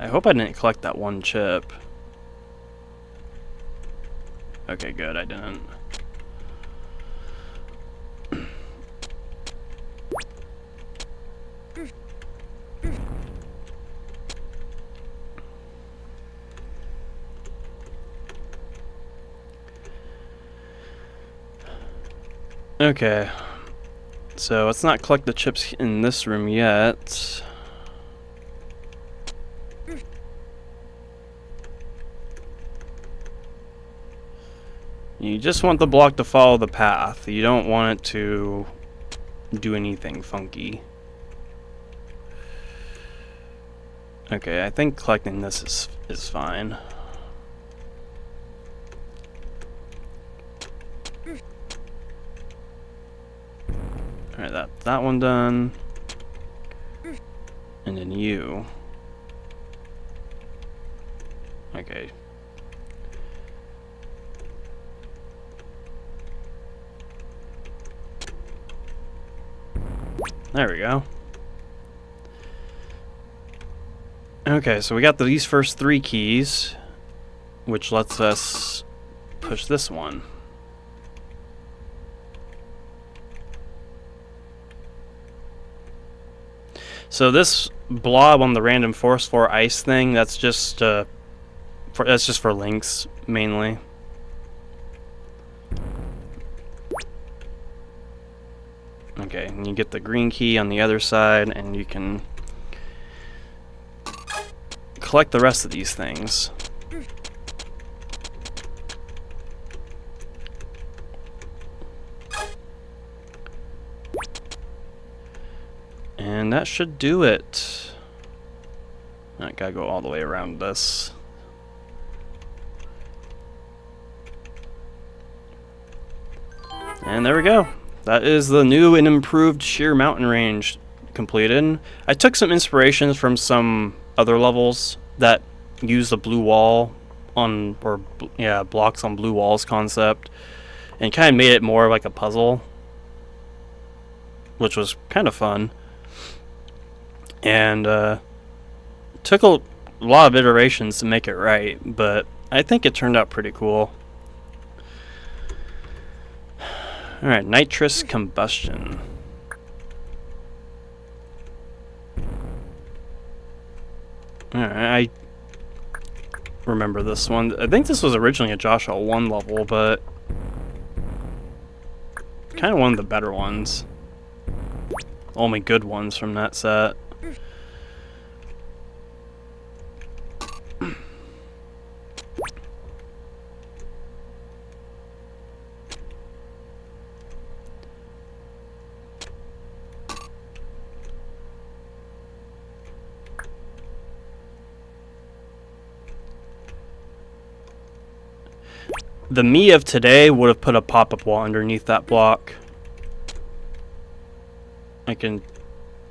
Speaker 1: I hope I didn't collect that one chip. Okay, good, I didn't. Okay, so let's not collect the chips in this room yet. You just want the block to follow the path. You don't want it to do anything funky. Okay, I think collecting this is fine. Alright, that one done. And then you. Okay. There we go. Okay, so we got these first 3 keys, which lets us push this one. So this blob on the random force 4 ice thing, that's just for links mainly. Okay, and you get the green key on the other side, and you can collect the rest of these things. And that should do it. I gotta go all the way around this. And there we go. That is the new and improved sheer mountain range completed. I took some inspirations from some other levels that use the blue wall on, or yeah, blocks on blue walls concept, and kind of made it more like a puzzle, which was kind of fun. And took a lot of iterations to make it right, but I think it turned out pretty cool. Alright, nitrous combustion. Alright, I remember this one. I think this was originally a Joshie 1 level, but kind of one of the better ones. Only good ones from that set. The me of today would have put a pop-up wall underneath that block. I can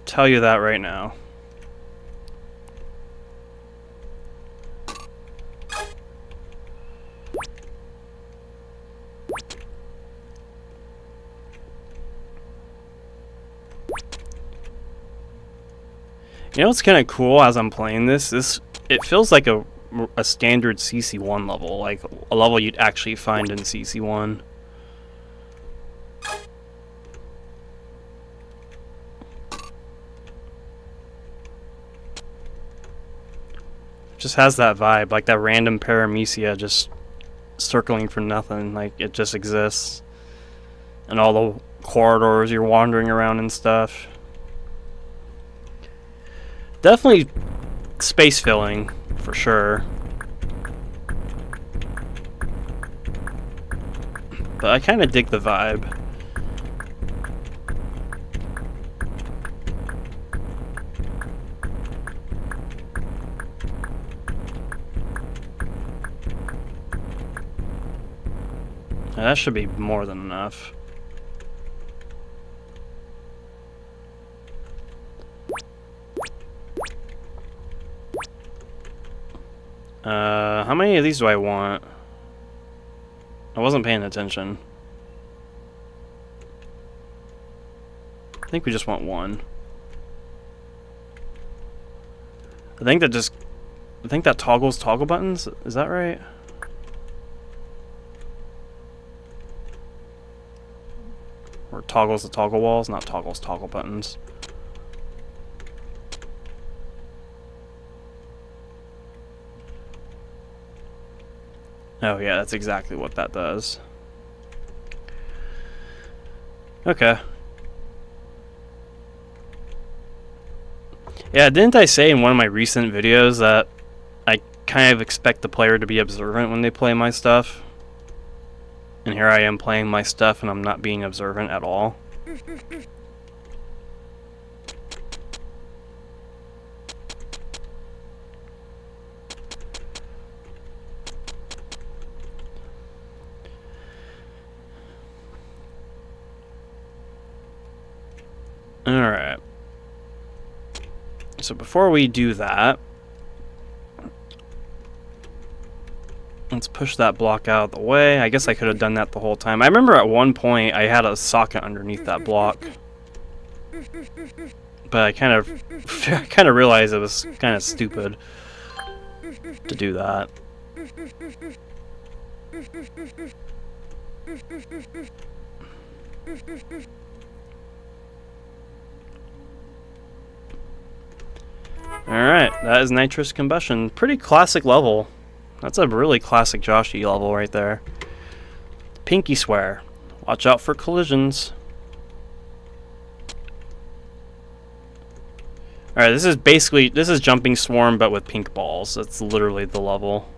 Speaker 1: tell you that right now. You know what's kind of cool as I'm playing this? It feels like a standard CC1 level, like a level you'd actually find in CC1. Just has that vibe, like that random paramecia just circling for nothing, like it just exists. And all the corridors you're wandering around and stuff. Definitely space filling, for sure. But I kind of dig the vibe. Now, that should be more than enough. How many of these do I want? I wasn't paying attention. I think we just want one. I think that toggles toggle buttons. Is that right? Or toggles the toggle walls, not toggles toggle buttons. Oh yeah, that's exactly what that does. Okay. Yeah, didn't I say in one of my recent videos that I kind of expect the player to be observant when they play my stuff? And here I am playing my stuff and I'm not being observant at all. Alright. So before we do that, let's push that block out of the way. I guess I could have done that the whole time. I remember at one point I had a socket underneath that block. But I kind of realized it was kind of stupid to do that. Alright, that is nitrous combustion. Pretty classic level. That's a really classic Joshie level right there. Pinky swear. Watch out for collisions. Alright, this is Jumping Swarm but with pink balls. That's literally the level.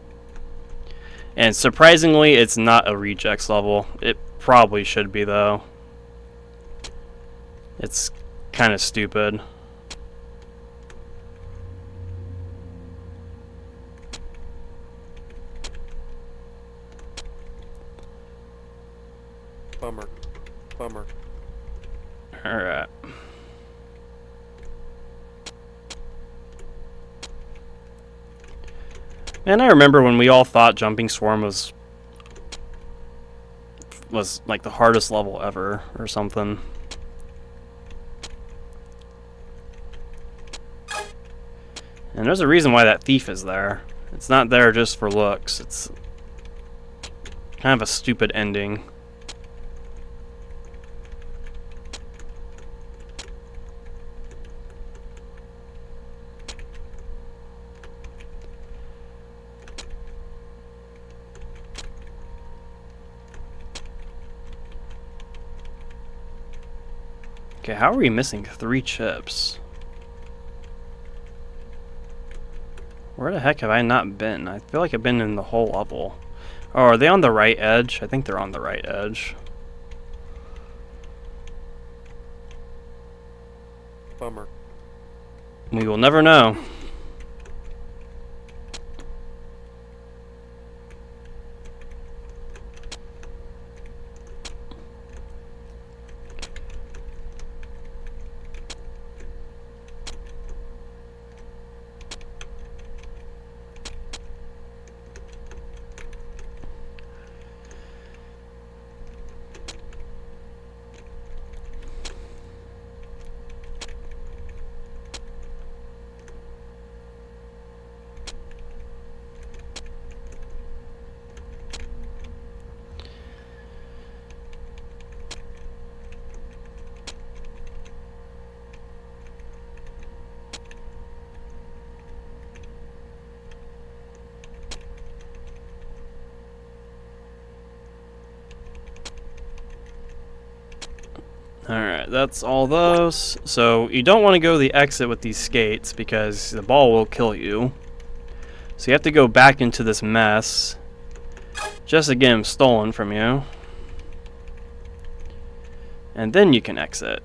Speaker 1: And surprisingly, it's not a rejects level. It probably should be though. It's kind of stupid.
Speaker 2: Bummer.
Speaker 1: Alright. And I remember when we all thought Jumping Swarm was like the hardest level ever or something. And there's a reason why that thief is there. It's not there just for looks. It's kind of a stupid ending. Okay, how are we missing 3 chips? Where the heck have I not been? I feel like I've been in the whole level. Oh, are they on the right edge? I think they're on the right edge.
Speaker 2: Bummer.
Speaker 1: We will never know. Alright, that's all those. So you don't want to go to the exit with these skates because the ball will kill you. So you have to go back into this mess just to get them stolen from you. And then you can exit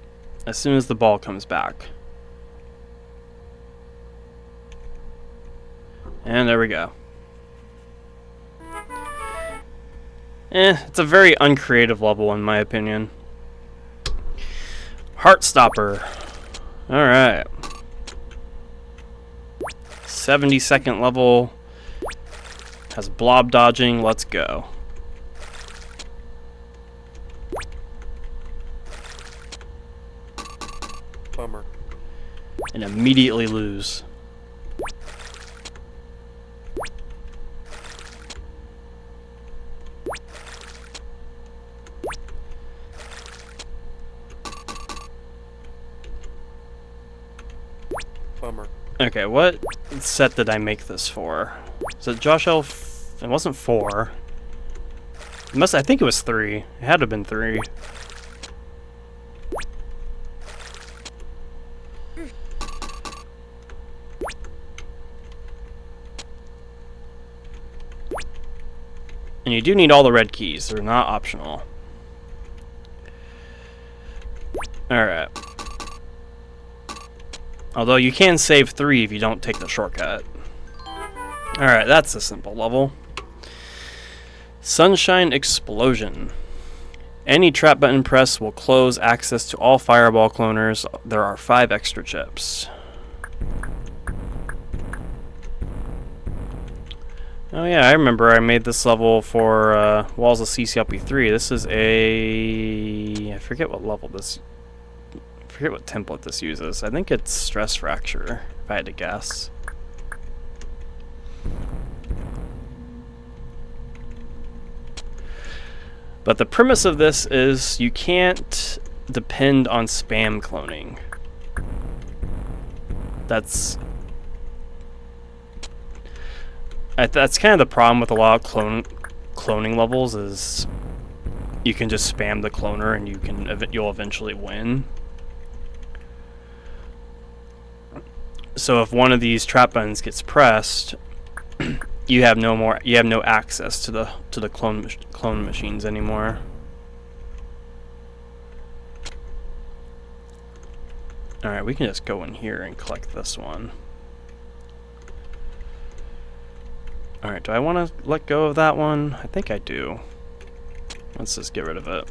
Speaker 1: as soon as the ball comes back. And there we go. It's a very uncreative level in my opinion. Heartstopper. Alright. 72nd level. Has blob dodging. Let's go.
Speaker 2: Bummer.
Speaker 1: And immediately lose.
Speaker 2: Bummer.
Speaker 1: Okay, what set did I make this for? Is it Josh Elf? It wasn't 4. It must. I think it was 3. It had to have been 3. And you do need all the red keys. They're not optional. Alright. Although you can save 3 if you don't take the shortcut. Alright, that's a simple level. Sunshine Explosion. Any trap button press will close access to all fireball cloners. There are 5 extra chips. Oh yeah, I remember I made this level for Walls of CCLP3. This is a... I forget what level this... I forget what template this uses. I think it's Stress Fracture, if I had to guess. But the premise of this is you can't depend on spam cloning. That's kind of the problem with a lot of cloning levels is you can just spam the cloner and you'll eventually win. So if one of these trap buttons gets pressed, you have no access to the clone machines anymore. All right, we can just go in here and collect this one. All right, do I want to let go of that one? I think I do. Let's just get rid of it.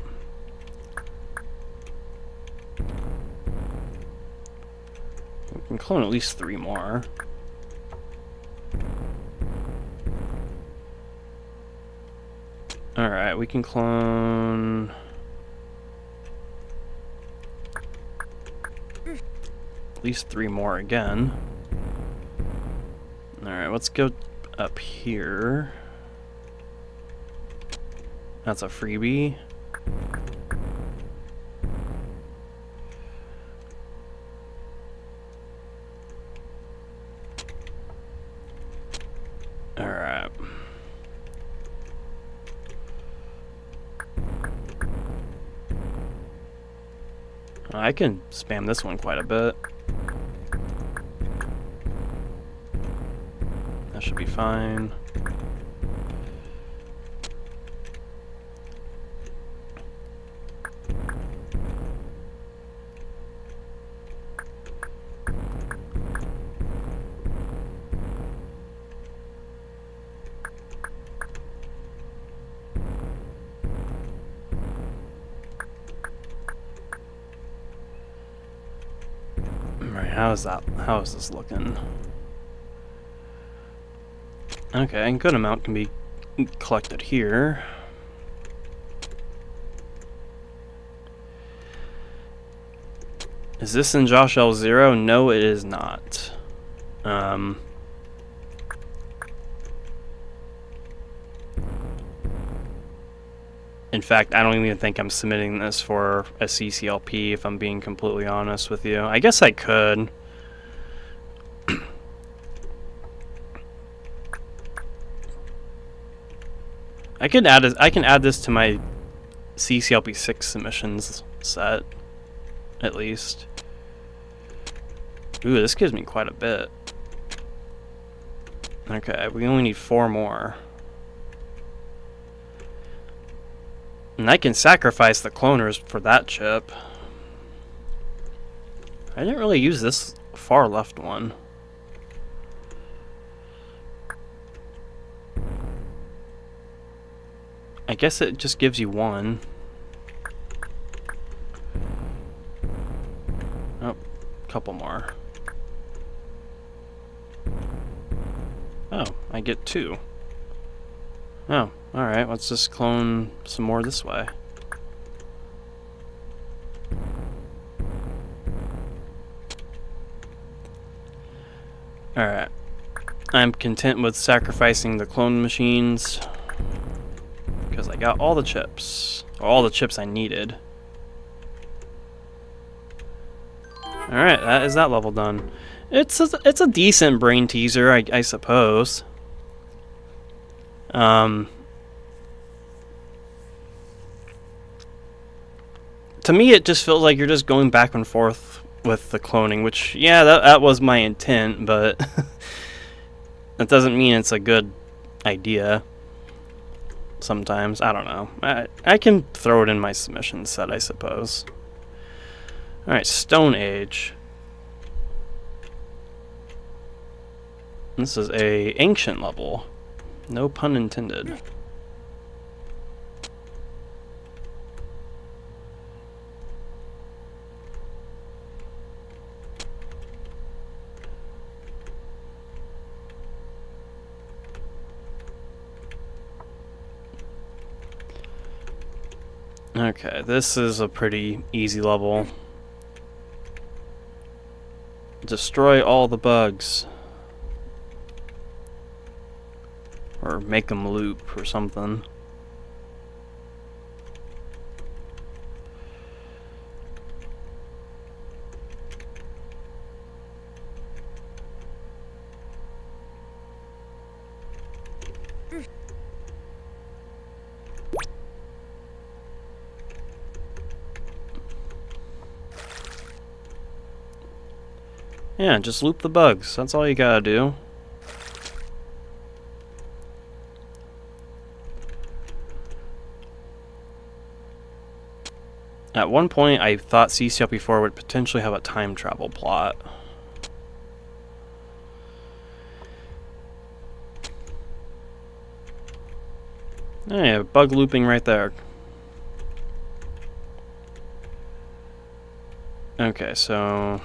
Speaker 1: can clone at least 3 more. Alright, we can clone... at least 3 more again. Alright, let's go up here. That's a freebie. Alright. I can spam this one quite a bit. That should be fine. Right, how is this looking? Okay, a good amount can be collected here. Is this in Josh L0? No, it is not. In fact, I don't even think I'm submitting this for a CCLP, if I'm being completely honest with you. I guess I could. I can add this to my CCLP 6 submissions set, at least. Ooh, this gives me quite a bit. Okay, we only need 4 more. And I can sacrifice the cloners for that chip. I didn't really use this far left one. I guess it just gives you 1. Oh, couple more. Oh, I get 2. Oh, alright, let's just clone some more this way. Alright. I'm content with sacrificing the clone machines, because I got all the chips. Or all the chips I needed. Alright, that is that level done. It's a decent brain teaser, I suppose. To me, it just feels like you're just going back and forth with the cloning, which, yeah, that was my intent, but that doesn't mean it's a good idea. Sometimes, I don't know. I can throw it in my submission set, I suppose. Alright, Stone Age. This is a ancient level. No pun intended. Okay, this is a pretty easy level. Destroy all the bugs. Or make them loop or something. Yeah, just loop the bugs. That's all you gotta do. At one point, I thought CCLP4 would potentially have a time travel plot. Hey, bug looping right there. Okay, so...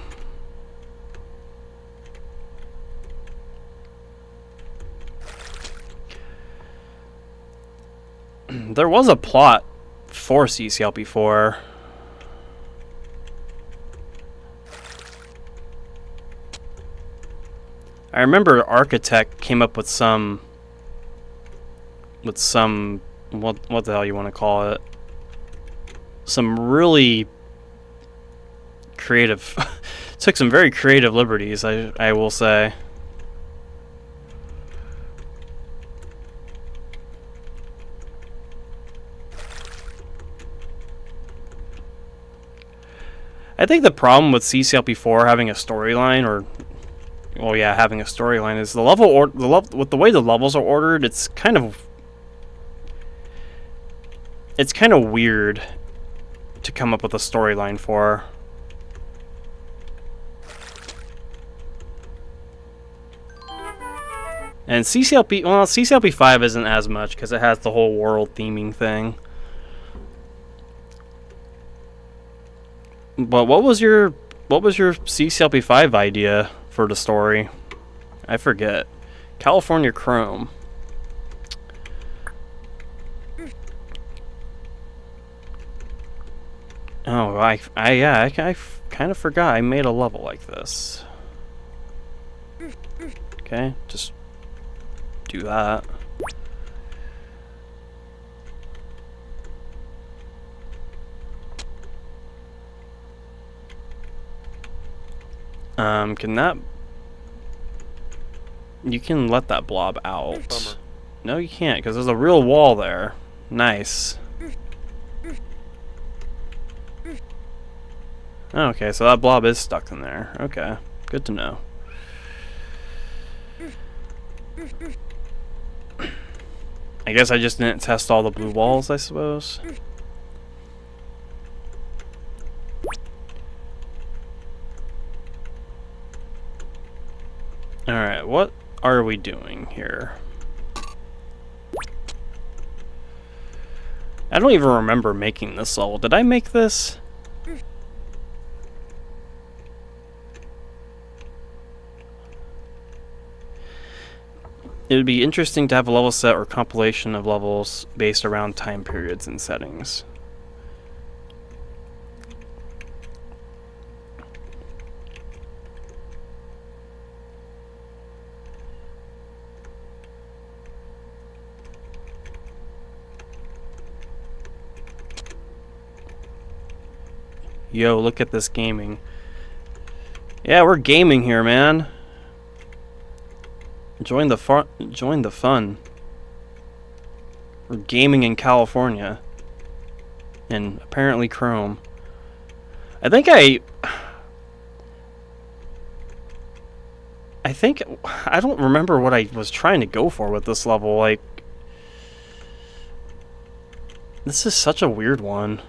Speaker 1: There was a plot for CCLP4. I remember Architect came up with some what the hell you want to call it? Some really creative took some very creative liberties, I will say. I think the problem with CCLP4 having a storyline, or well, yeah, having a storyline, is the with the way the levels are ordered. It's kind of weird to come up with a storyline for. And CCLP5 isn't as much because it has the whole world theming thing. But what was your CCLP5 idea for the story? I forget. California Chrome. Oh, I kind of forgot I made a level like this. Okay, just do that. Can that... You can let that blob out.
Speaker 2: Bummer.
Speaker 1: No, you can't, because there's a real wall there. Nice. Okay, so that blob is stuck in there. Okay, good to know. I guess I just didn't test all the blue walls, I suppose. Alright, what are we doing here? I don't even remember making this level. Did I make this? It would be interesting to have a level set or compilation of levels based around time periods and settings. Yo, look at this gaming. Yeah, we're gaming here, man. Join the fun. We're gaming in California. And apparently Chrome. I think I don't remember what I was trying to go for with this level. Like, this is such a weird one.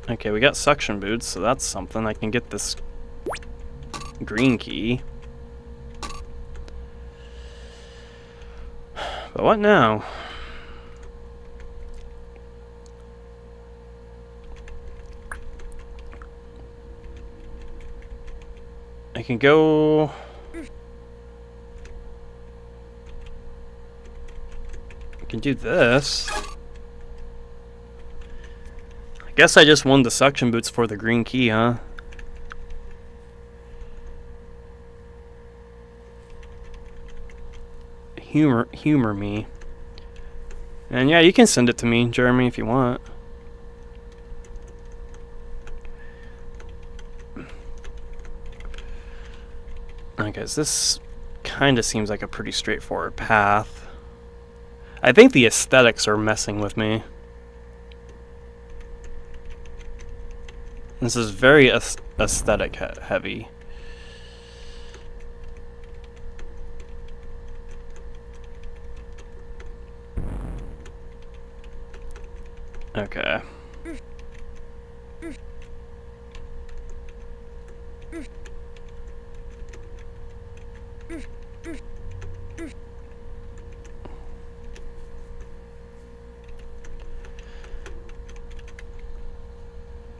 Speaker 1: Okay, we got suction boots, so that's something. I can get this green key. But what now? I can go... I can do this. Guess I just won the suction boots for the green key, huh? Humor me. And yeah, you can send it to me, Jeremy, if you want. Okay, so this kind of seems like a pretty straightforward path. I think the aesthetics are messing with me. This is very aesthetic heavy. Okay.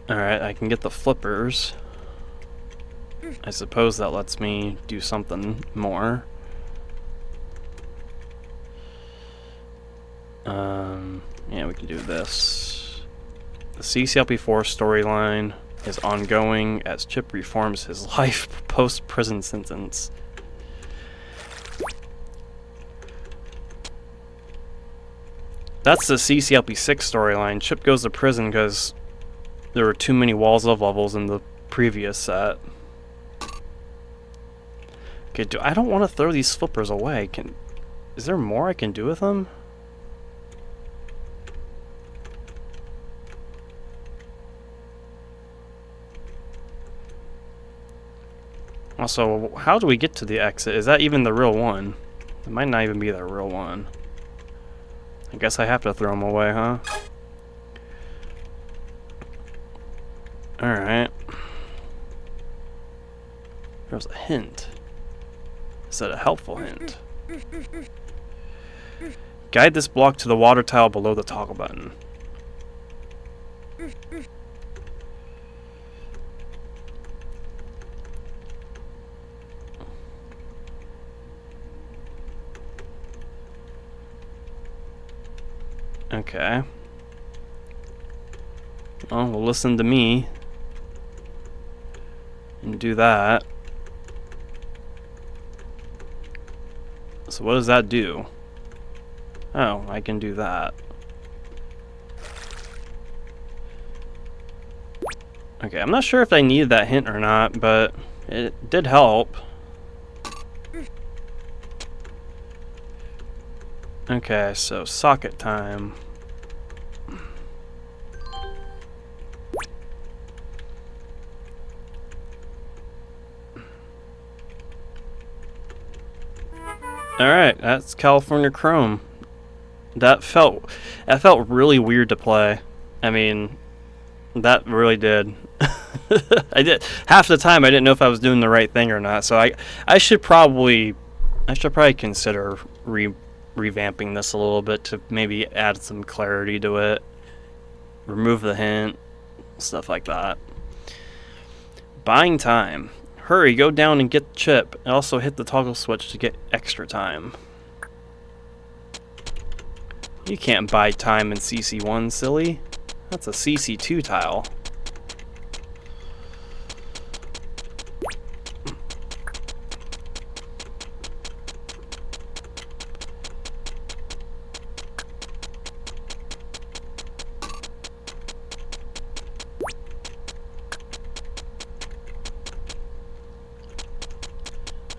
Speaker 1: Alright, I can get the flippers. I suppose that lets me do something more. Yeah, we can do this. The CCLP4 storyline is ongoing as Chip reforms his life post-prison sentence. That's the CCLP6 storyline. Chip goes to prison because there were too many walls of levels in the previous set. Okay, I don't want to throw these flippers away. Is there more I can do with them? Also, how do we get to the exit? Is that even the real one? It might not even be the real one. I guess I have to throw them away, huh? Alright. There's a hint. Is that a helpful hint? Guide this block to the water tile below the toggle button. Okay. Well, we'll listen to me and do that. So what does that do? Oh, I can do that. Okay, I'm not sure if I needed that hint or not, but it did help. Okay, so socket time. Alright, that's California Chrome. That felt really weird to play. I mean, that really did. I did half the time I didn't know if I was doing the right thing or not. So I should probably consider revamping this a little bit to maybe add some clarity to it. Remove the hint, stuff like that. Buying time. Hurry, go down and get the chip. And also hit the toggle switch to get extra time. You can't buy time in CC1, silly. That's a CC2 tile.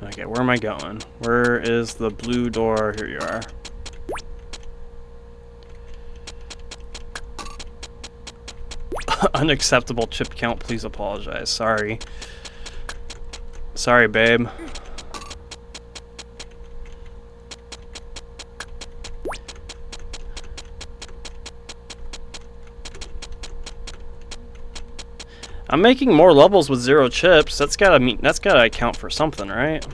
Speaker 1: Okay, where am I going? Where is the blue door? Here you are. Unacceptable chip count, please apologize. Sorry. Sorry, babe. I'm making more levels with 0 chips. That's gotta account for something, right?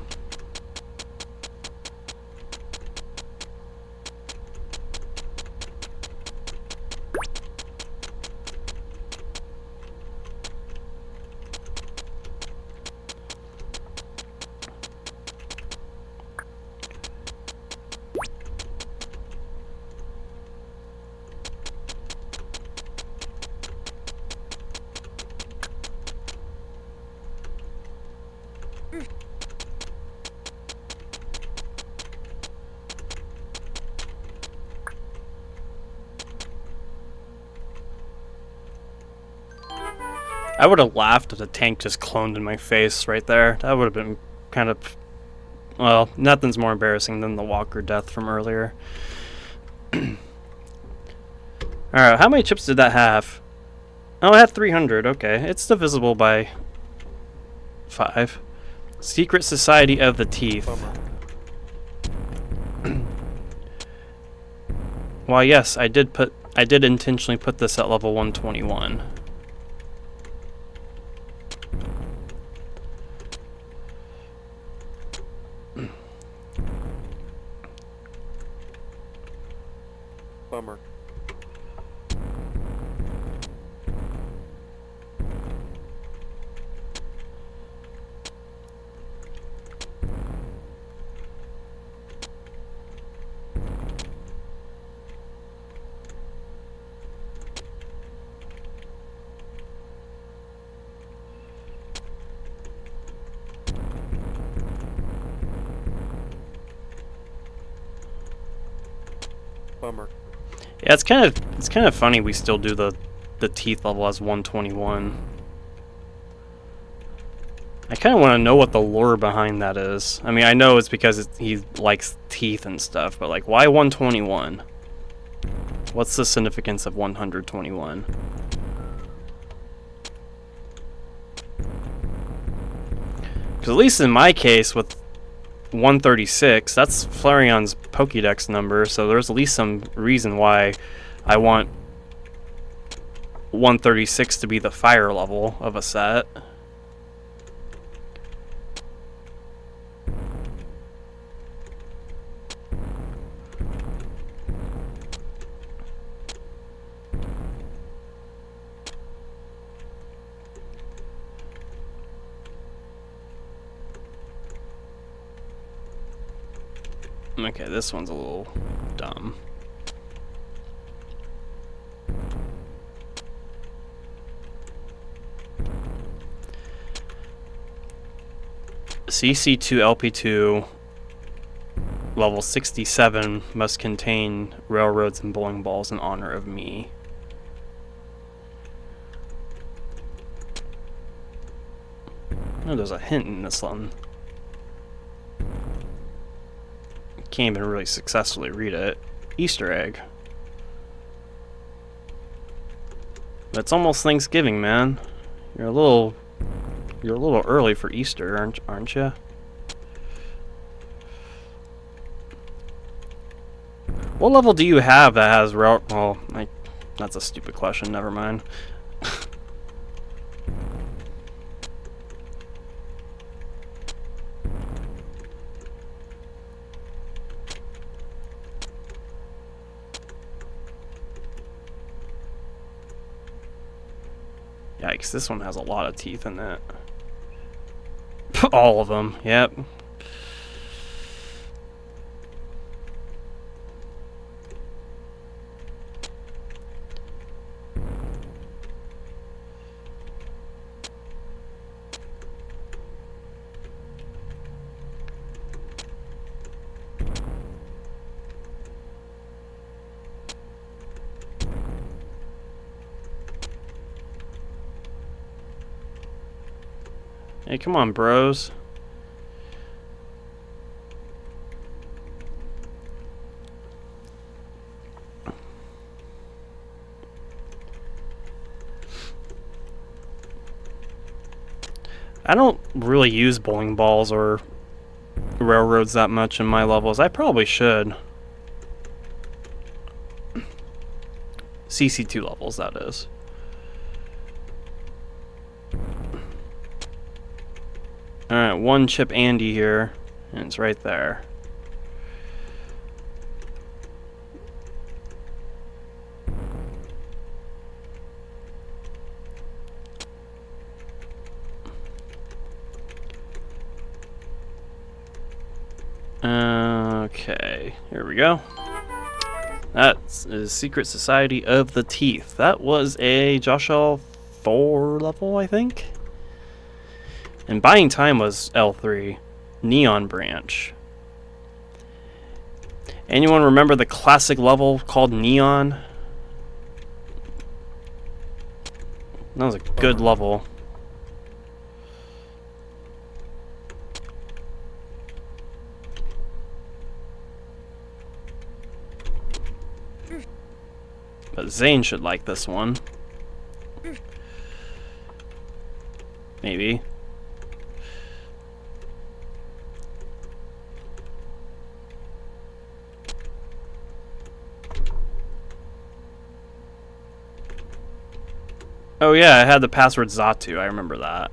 Speaker 1: I would have laughed if the tank just cloned in my face right there. That would have been kind of... Well, nothing's more embarrassing than the Walker death from earlier. Alright, how many chips did that have? Oh, it had 300. Okay, it's divisible by 5. Secret Society of the Teeth. Why, yes, I did intentionally put this at level 121.
Speaker 2: Bummer. Bummer.
Speaker 1: Yeah, it's kind of funny we still do the teeth level as 121. I kind of want to know what the lore behind that is. I mean, I know it's because he likes teeth and stuff, but like, why 121? What's the significance of 121? Because at least in my case, with 136, that's Flareon's Pokédex number, so there's at least some reason why I want 136 to be the fire level of a set. Okay, this one's a little dumb. CC2 LP2 level 67 must contain railroads and bowling balls in honor of me. Oh, there's a hint in this one. Can't even really successfully read it. Easter egg. It's almost Thanksgiving, man. You're a little early for Easter, aren't you? What level do you have that has rail? Well, that's a stupid question. Never mind. Yikes, this one has a lot of teeth in it. All of them, yep. Hey, come on, bros. I don't really use bowling balls or railroads that much in my levels. I probably should. CC2 levels, that is. Alright, one chip Andy here, and it's right there. Okay, here we go. That is Secret Society of the Teeth. That was a Joshie.dat 4 level, I think. And Buying Time was L3. Neon Branch. Anyone remember the classic level called Neon? That was a good level. But Zane should like this one. Maybe. Oh yeah, I had the password Zatu. I remember that.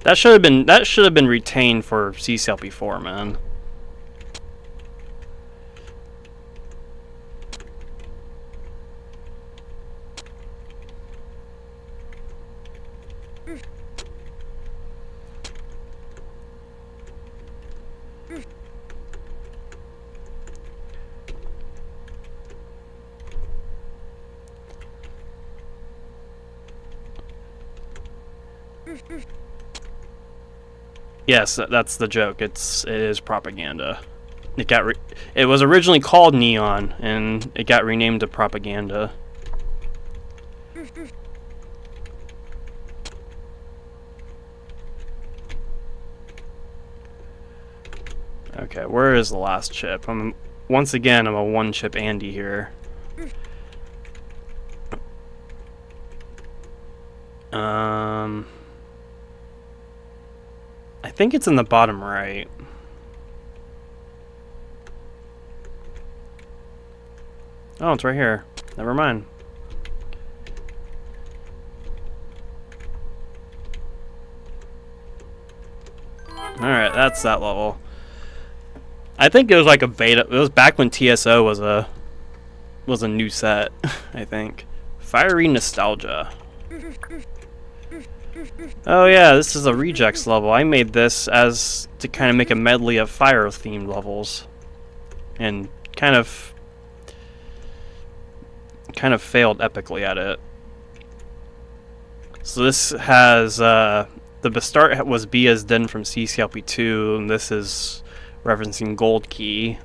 Speaker 1: That should have been retained for CCLP4, man. Yes, that's the joke. It is propaganda. it was originally called Neon, and it got renamed to Propaganda. Okay, where is the last chip? Once again, I'm a one-chip Andy here. I think it's in the bottom right. Oh, it's right here. Never mind. Alright, that's that level. I think it was like a beta. It was back when TSO was a new set, I think. Fiery Nostalgia. Oh yeah, this is a rejects level. I made this as to kind of make a medley of fire-themed levels. And kind of failed epically at it. So this has the start was B as Den from CCLP2, and this is referencing Gold Key,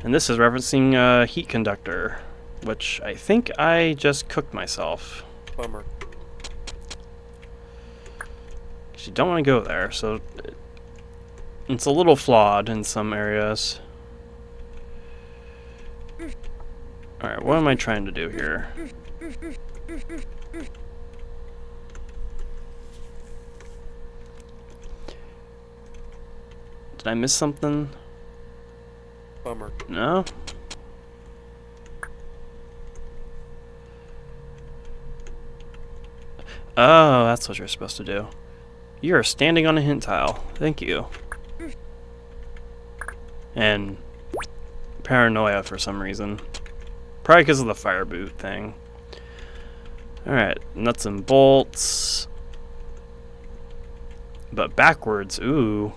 Speaker 1: and this is referencing Heat Conductor, which I think I just cooked myself.
Speaker 2: Bummer.
Speaker 1: You don't want to go there, so it's a little flawed in some areas. Alright, what am I trying to do here? Did I miss something?
Speaker 2: Bummer.
Speaker 1: No? Oh, that's what you're supposed to do. You are standing on a hint tile. Thank you. And paranoia for some reason. Probably because of the fire boot thing. Alright, nuts and bolts. But backwards, ooh.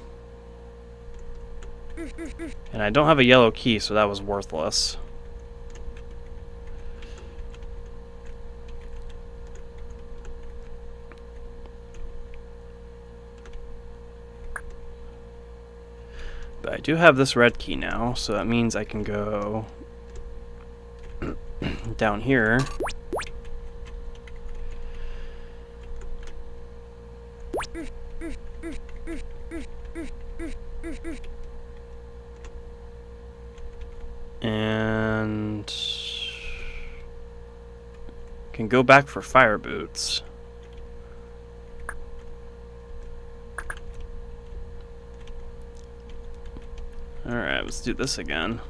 Speaker 1: And I don't have a yellow key, so that was worthless. But I do have this red key now, so that means I can go down here. And can go back for fire boots. Alright, let's do this again.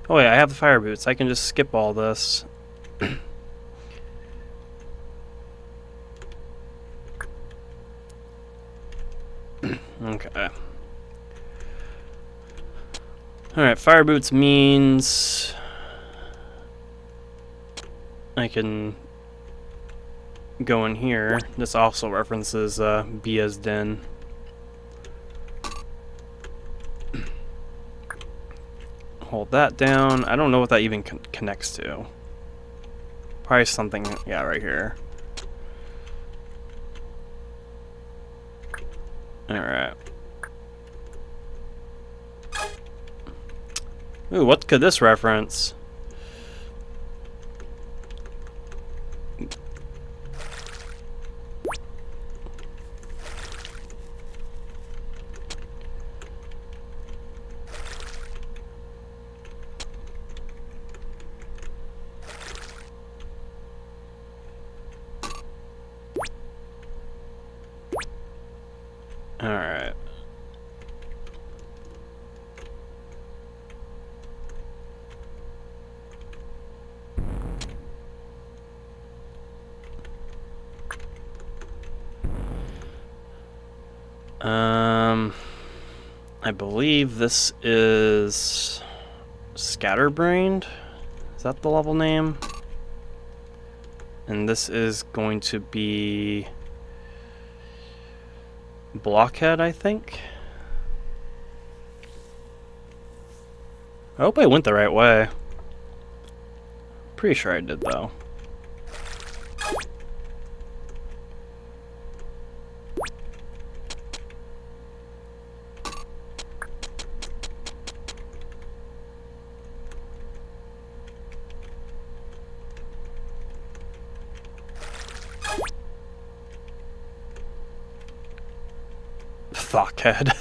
Speaker 1: Oh wait, I have the fire boots. I can just skip all this. Okay. Alright, fire boots means I can go in here. This also references Bia's Den. Hold that down. I don't know what that even connects to. Probably something, yeah, right here. Alright. Ooh, what could this reference? Alright. I believe this is Scatterbrained. Is that the level name? And this is going to be Blockhead, I think. I hope I went the right way. Pretty sure I did, though. Fuckhead.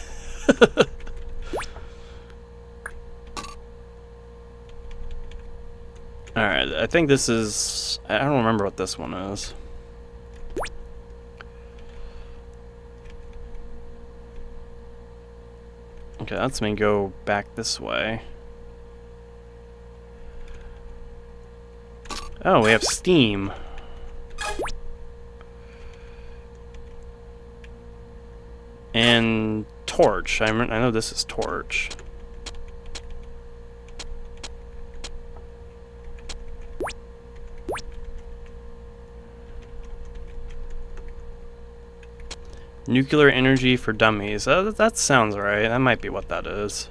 Speaker 1: Alright, I think this is... I don't remember what this one is. Okay, that's me go back this way. Oh, we have steam. And torch. I know this is torch. Nuclear energy for dummies. That sounds right. That might be what that is.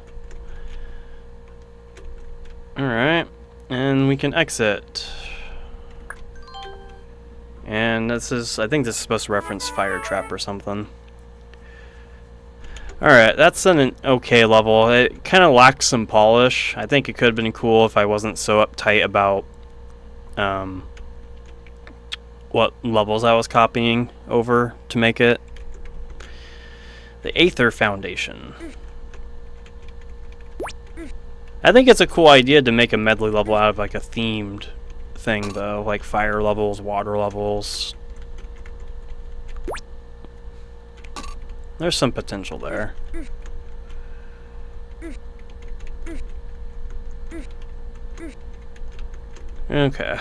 Speaker 1: Alright. And we can exit. And this is... I think this is supposed to reference Fire Trap or something. Alright, that's an okay level. It kind of lacks some polish. I think it could have been cool if I wasn't so uptight about what levels I was copying over to make it. The Aether Foundation. I think it's a cool idea to make a medley level out of like a themed thing though, like fire levels, water levels. There's some potential there. Okay.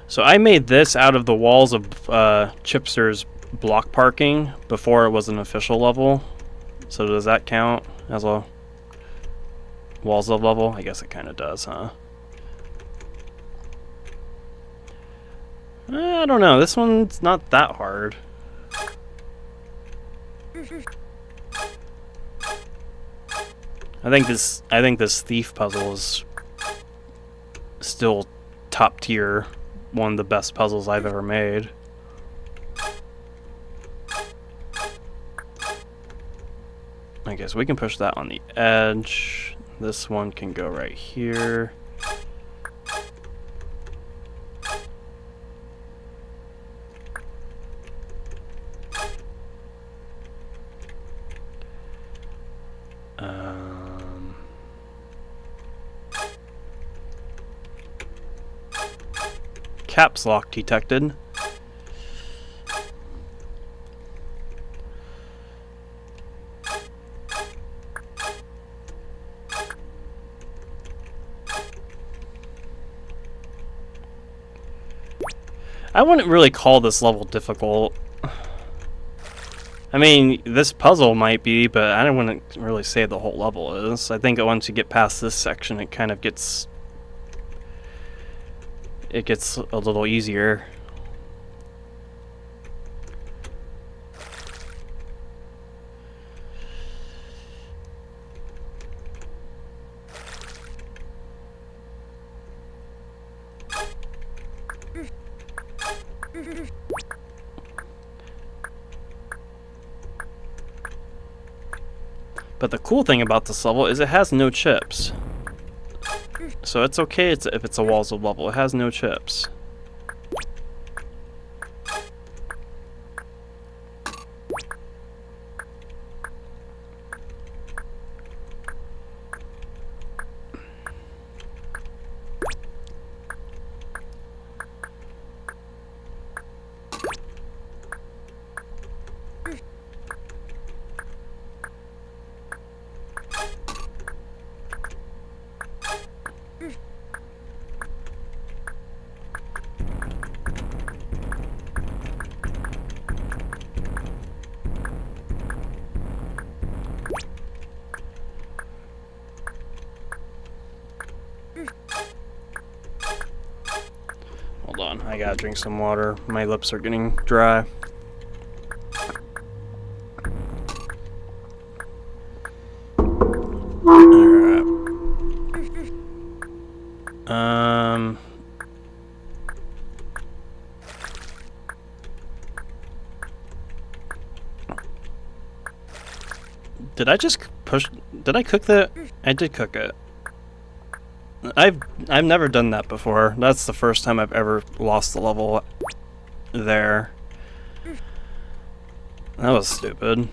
Speaker 1: So I made this out of the walls of Chipster's block parking before it was an official level. So does that count as a walls of level? I guess it kind of does, huh? I don't know. This one's not that hard. I think this thief puzzle is still top tier. One of the best puzzles I've ever made. I guess we can push that on the edge. This one can go right here. Caps lock detected. I wouldn't really call this level difficult. I mean, this puzzle might be, but I wouldn't really say the whole level is. I think once you get past this section, it kind of gets... it gets a little easier. But the cool thing about this level is it has no chips. So it's okay if it's a walls of level. It has no chips. gotta drink some water. My lips are getting dry. Alright. Did I just push? Did I cook that? I did cook it. I've never done that before. That's the first time I've ever lost the level there. That was stupid.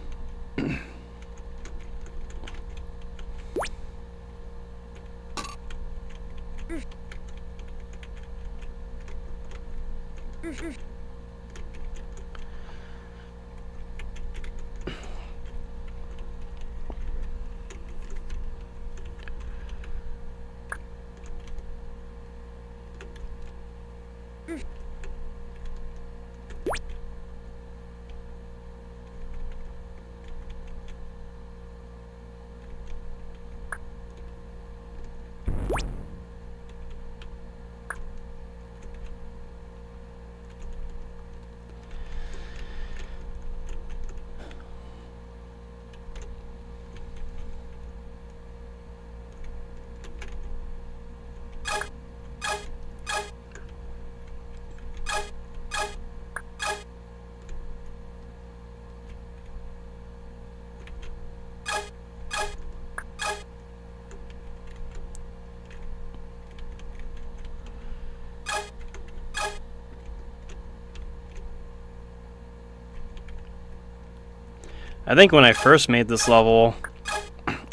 Speaker 1: I think when I first made this level,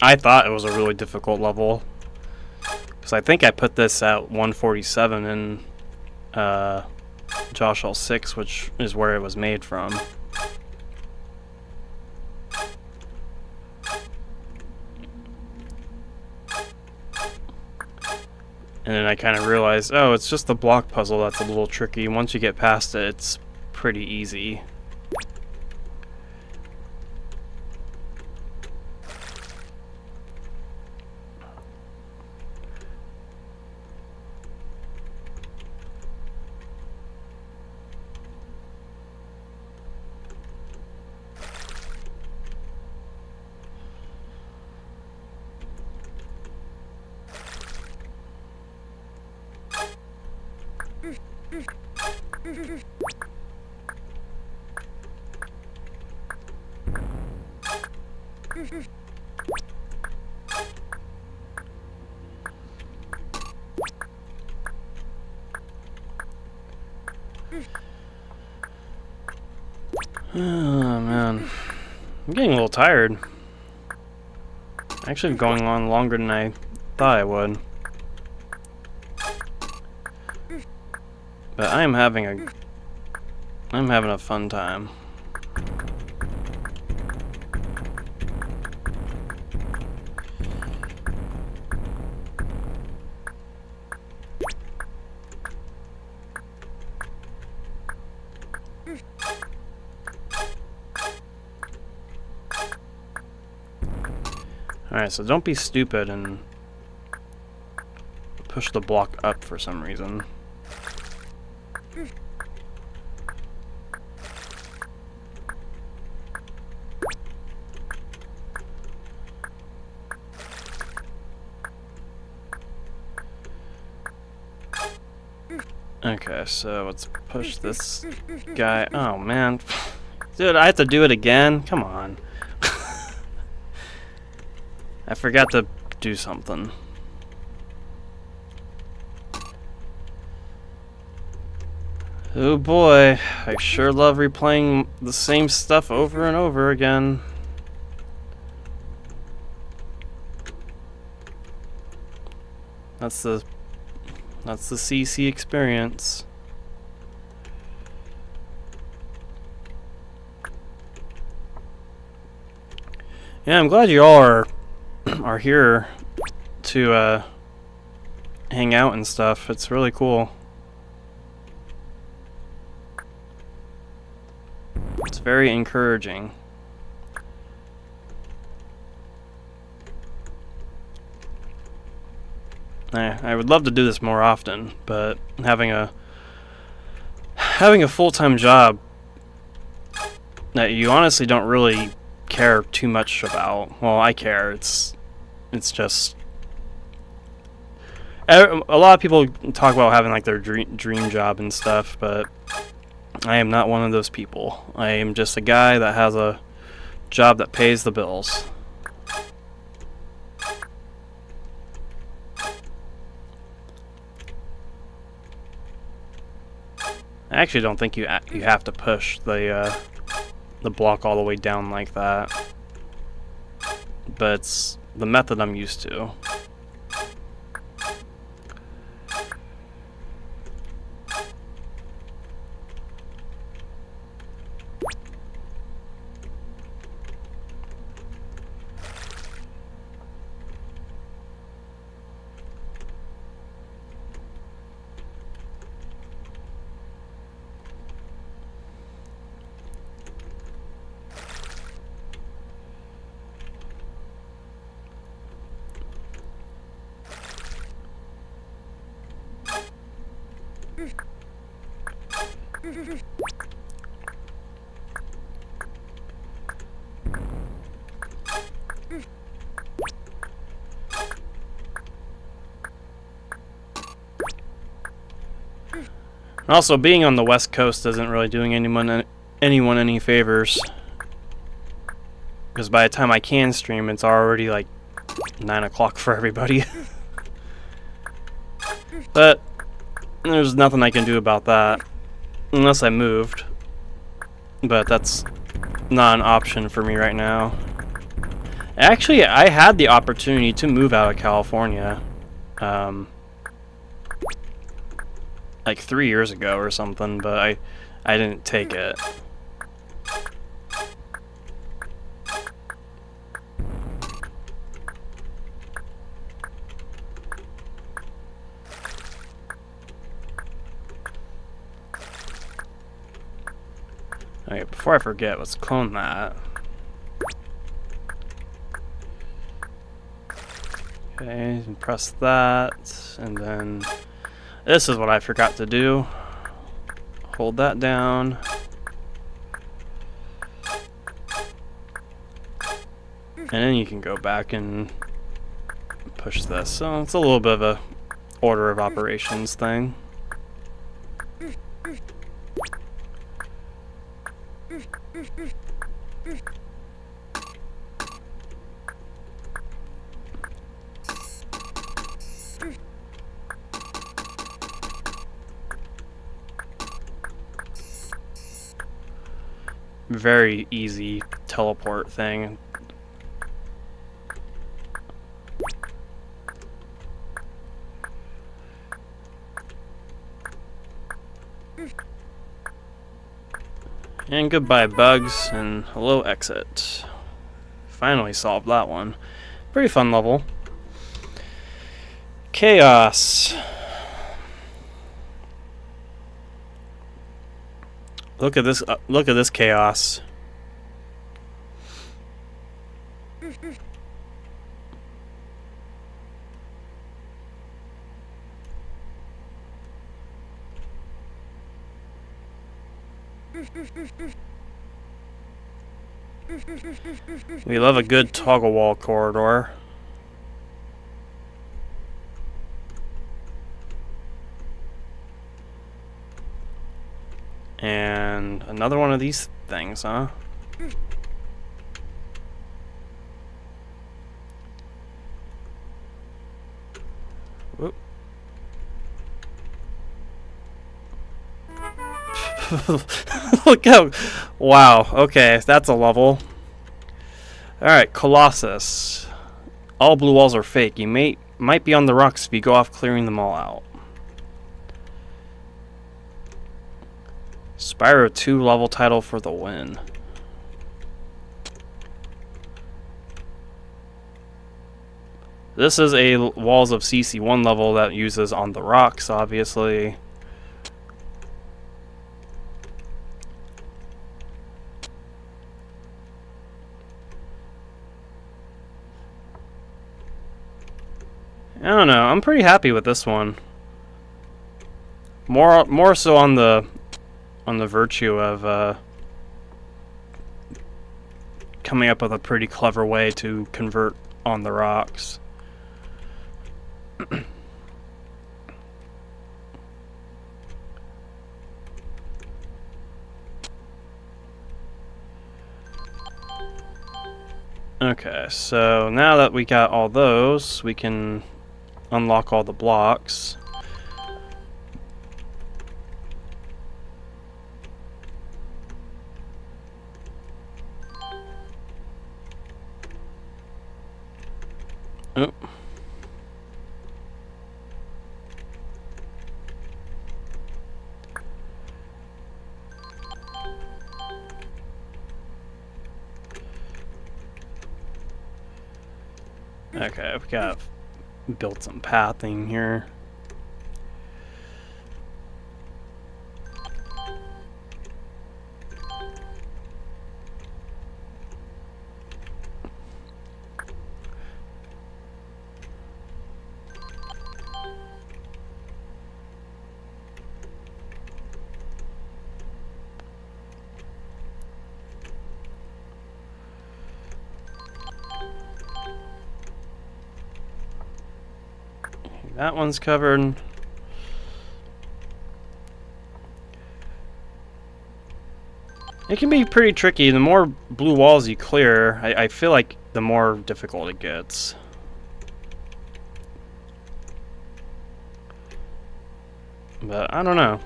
Speaker 1: I thought it was a really difficult level. Because I think I put this at 147 in Joshie.dat 6, which is where it was made from. And then I kind of realized, oh, it's just the block puzzle that's a little tricky. Once you get past it, it's pretty easy. Oh man, I'm getting a little tired. Actually going on longer than I thought I would. But I'm having a fun time. Alright, so don't be stupid and push the block up for some reason. Okay, so let's push this guy. Oh man. Dude, I have to do it again? Come on. I forgot to do something. Oh boy, I sure love replaying the same stuff over and over again. That's the CC experience. Yeah, I'm glad you all are here to hang out and stuff. It's really cool. It's very encouraging. I would love to do this more often, but having a having a full-time job that you honestly don't really care too much about. Well, I care. It's just a lot of people talk about having like their dream job and stuff, but I am not one of those people. I am just a guy that has a job that pays the bills. I actually don't think you have to push the block all the way down like that, but it's the method I'm used to. Also, being on the West Coast isn't really doing anyone any favors, because by the time I can stream, it's already like 9 o'clock for everybody. But there's nothing I can do about that unless I moved, but that's not an option for me right now. Actually, I had the opportunity to move out of California like 3 years ago or something, but I didn't take it. Alright, before I forget, let's clone that. Okay, and press that, and then this is what I forgot to do. Hold that down. And then you can go back and push this. So it's a little bit of a order of operations thing. Very easy teleport thing. And goodbye bugs, and hello exit. Finally solved that one. Pretty fun level. Chaos. Look at this chaos. We love a good toggle wall corridor. And another one of these things, huh? Whoop. Look how... Wow, okay, that's a level. Alright, Colossus. All blue walls are fake. You might be on the rocks if you go off clearing them all out. Spyro 2 level title for the win. This is a Walls of CC1 level that uses on the rocks, obviously. I don't know, I'm pretty happy with this one. More so on the on the virtue of coming up with a pretty clever way to convert on the rocks. Okay, so now that we got all those, we can unlock all the blocks. Oh. Okay, we got built some pathing here. That one's covered. It can be pretty tricky. The more blue walls you clear, I feel like the more difficult it gets. But I don't know.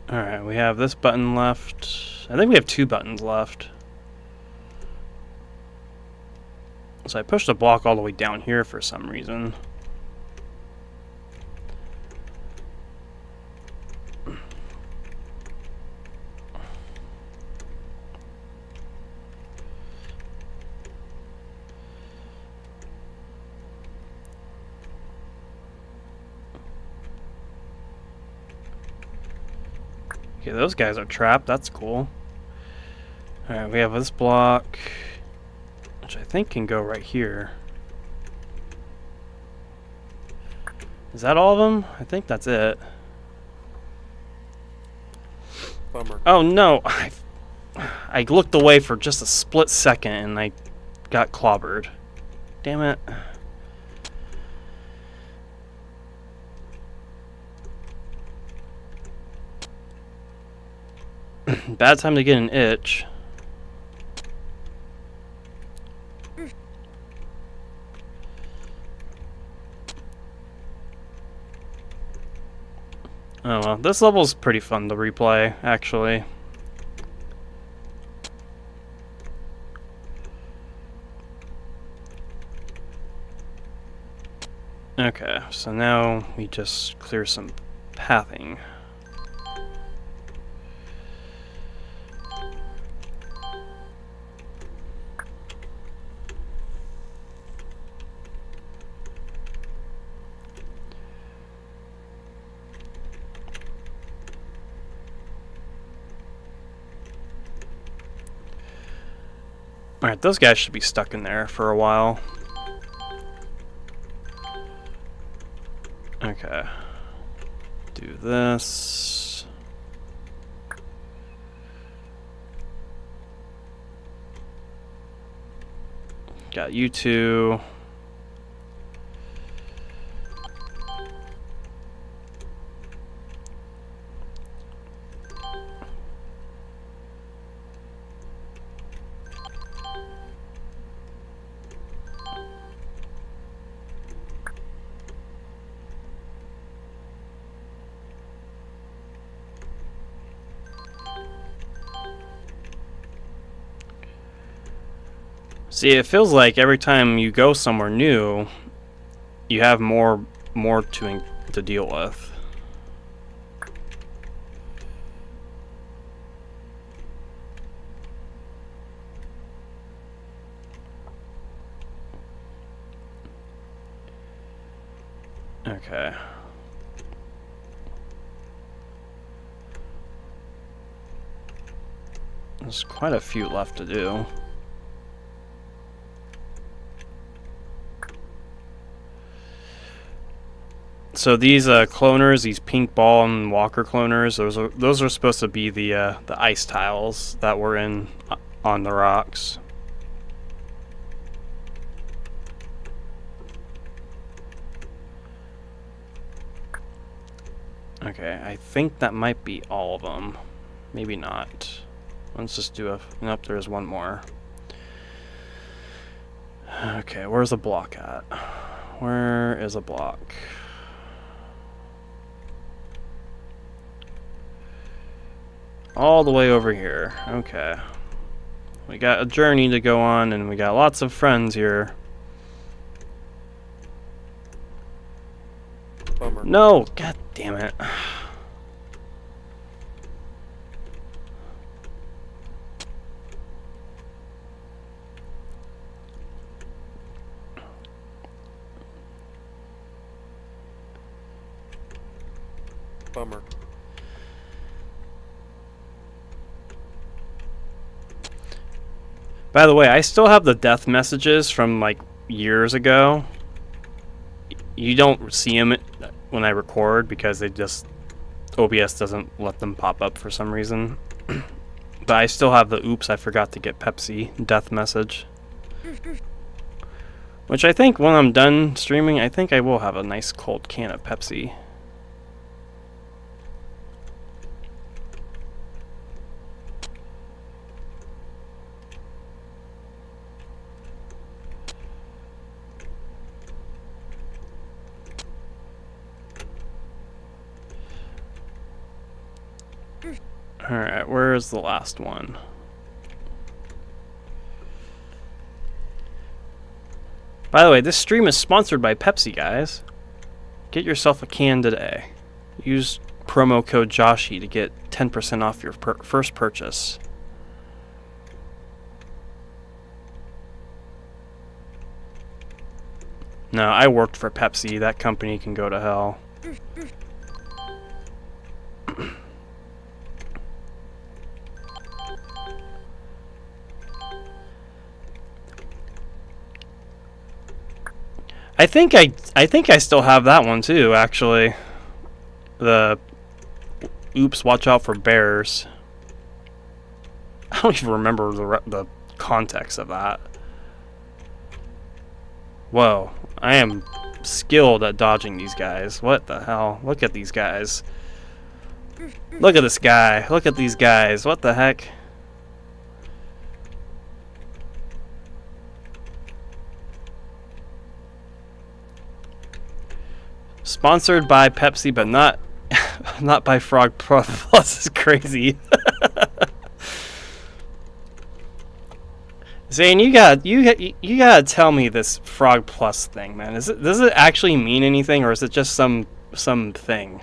Speaker 1: Alright, we have this button left. I think we have 2 buttons left. So I pushed the block all the way down here for some reason. Okay, those guys are trapped. That's cool. Alright, we have this block, which I think can go right here. Is that all of them? I think that's it.
Speaker 2: Bummer.
Speaker 1: Oh no! I looked away for just a split second and I got clobbered. Damn it. Bad time to get an itch. Oh well, this level's pretty fun to replay, actually. Okay, so now we just clear some pathing. Alright, those guys should be stuck in there for a while. Okay. Do this. Got you two. See, it feels like every time you go somewhere new, you have more to deal with. Okay. There's quite a few left to do. So these cloners, these pink ball and walker cloners, those are supposed to be the ice tiles that were in on the rocks. Okay, I think that might be all of them. Maybe not. Let's just do a... Nope, there's one more. Okay, where's a block at? Where is a block? All the way over here. Okay. We got a journey to go on, and we got lots of friends here.
Speaker 2: Bummer.
Speaker 1: No! God damn it.
Speaker 2: Bummer.
Speaker 1: By the way, I still have the death messages from like years ago. You don't see them when I record because they just... OBS doesn't let them pop up for some reason. But I still have the oops, I forgot to get Pepsi death message. Which I think when I'm done streaming, I think I will have a nice cold can of Pepsi. Alright, where is the last one? By the way, this stream is sponsored by Pepsi, guys. Get yourself a can today. Use promo code Joshie to get 10% off your first purchase. No, I worked for Pepsi. That company can go to hell. I think I still have that one too, actually. The oops, watch out for bears. I don't even remember the context of that. Whoa, I am skilled at dodging these guys. What the hell? Look at these guys. Look at this guy. Look at these guys. What the heck? Sponsored by Pepsi, but not not by Frog Plus. Is crazy. Zane, you gotta tell me this Frog Plus thing, man. Does it actually mean anything, or is it just some thing?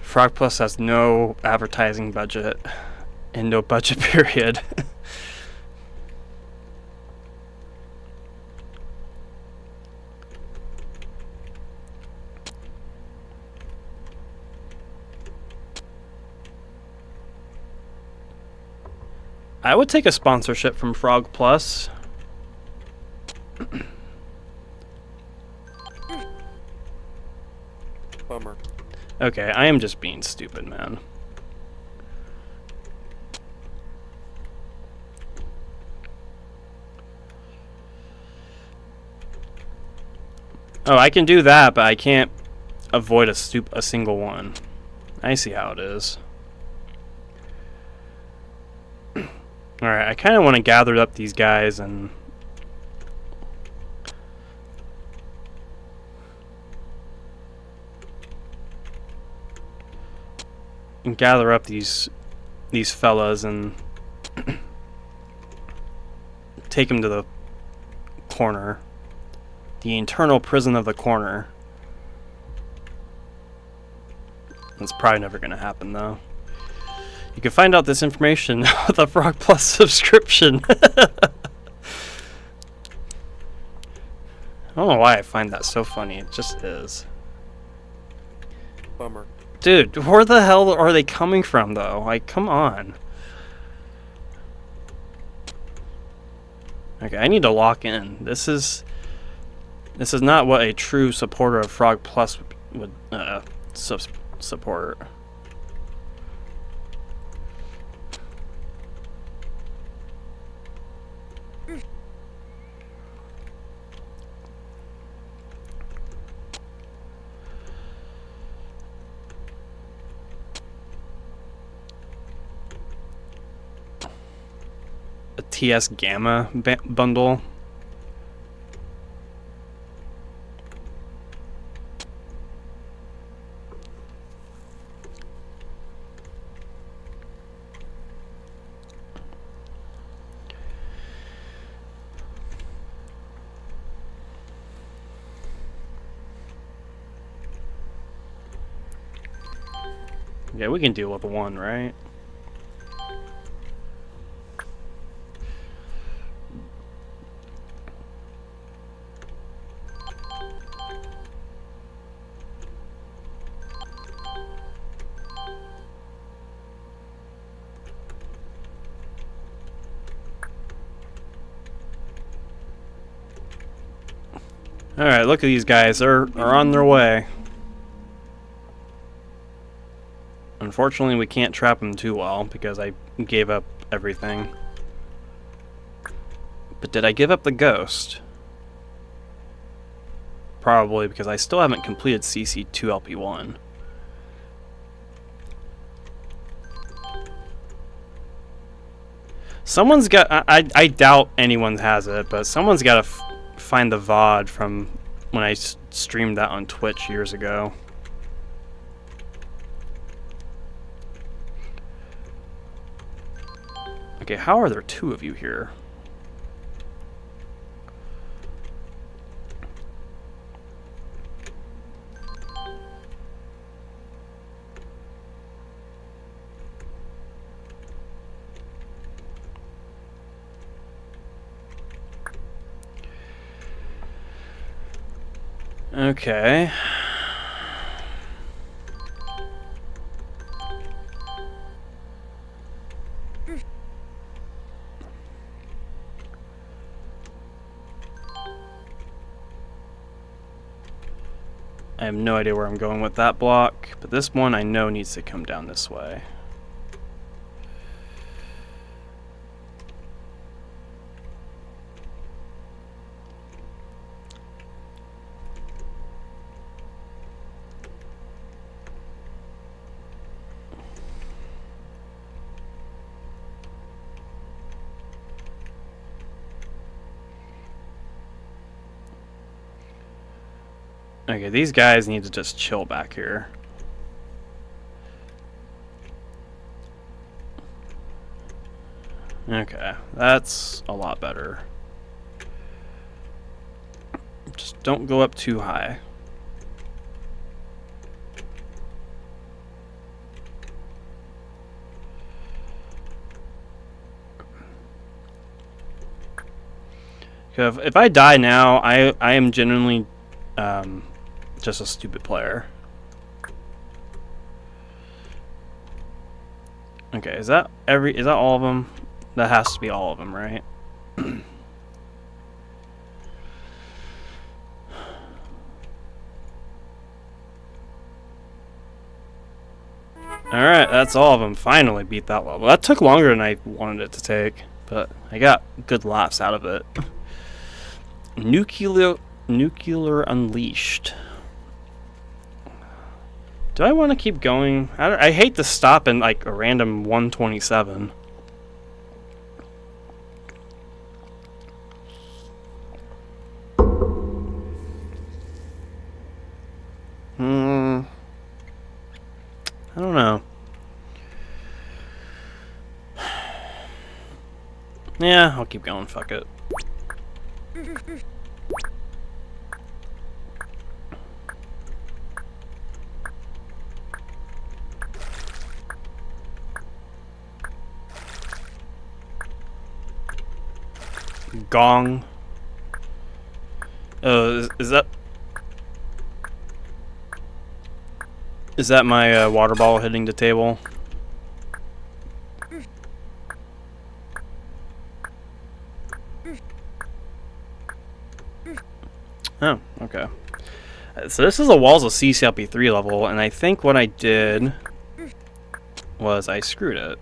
Speaker 1: Frog Plus has no advertising budget and no budget period. I would take a sponsorship from Frog Plus.
Speaker 2: Bummer.
Speaker 1: Okay, I am just being stupid, man. Oh, I can do that, but I can't avoid a single one. I see how it is. Alright, I kind of want to gather up these guys and... gather up these fellas and take them to the corner. The internal prison of the corner. That's probably never going to happen, though. You can find out this information with a Frog Plus subscription. I don't know why I find that so funny. It just is.
Speaker 2: Bummer.
Speaker 1: Dude, where the hell are they coming from, though? Like, come on. Okay, I need to lock in. This is not what a true supporter of Frog Plus would support. A TS Gamma bundle. Yeah, we can deal with one, right? Alright, look at these guys. They're on their way. Unfortunately, we can't trap them too well because I gave up everything. But did I give up the ghost? Probably, because I still haven't completed CC2LP1. Someone's got... I doubt anyone has it, but someone's got to find the VOD from when I streamed that on Twitch years ago. Okay, how are there two of you here? Okay. I have no idea where I'm going with that block, but this one I know needs to come down this way. Okay, these guys need to just chill back here. Okay, that's a lot better. Just don't go up too high. If I die now, I am genuinely just a stupid player. Okay, is that all of them? That has to be all of them, right? Alright, that's all of them. Finally beat that level. That took longer than I wanted it to take, but I got good laps out of it. Nuclear Unleashed. Do I want to keep going? I hate to stop in like a random 127. I don't know. Yeah, I'll keep going. Fuck it. Gong. Oh, is that... Is that my water bottle hitting the table? Oh, okay. So this is the walls of CCLP3 level, and I think what I did was I screwed it.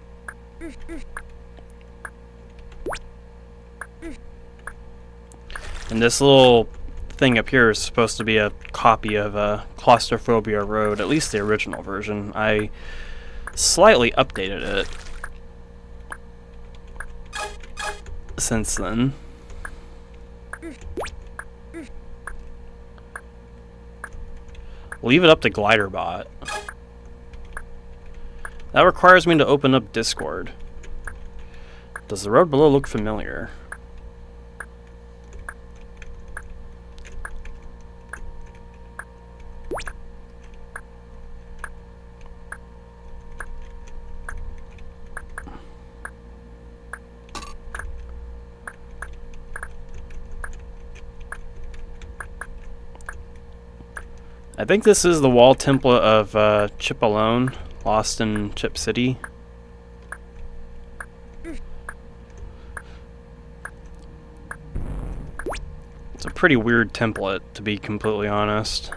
Speaker 1: And this little thing up here is supposed to be a copy of Claustrophobia Road, at least the original version. I slightly updated it since then. Leave it up to GliderBot. That requires me to open up Discord. Does the road below look familiar? I think this is the wall template of Chip Alone, Lost in Chip City. It's a pretty weird template, to be completely honest.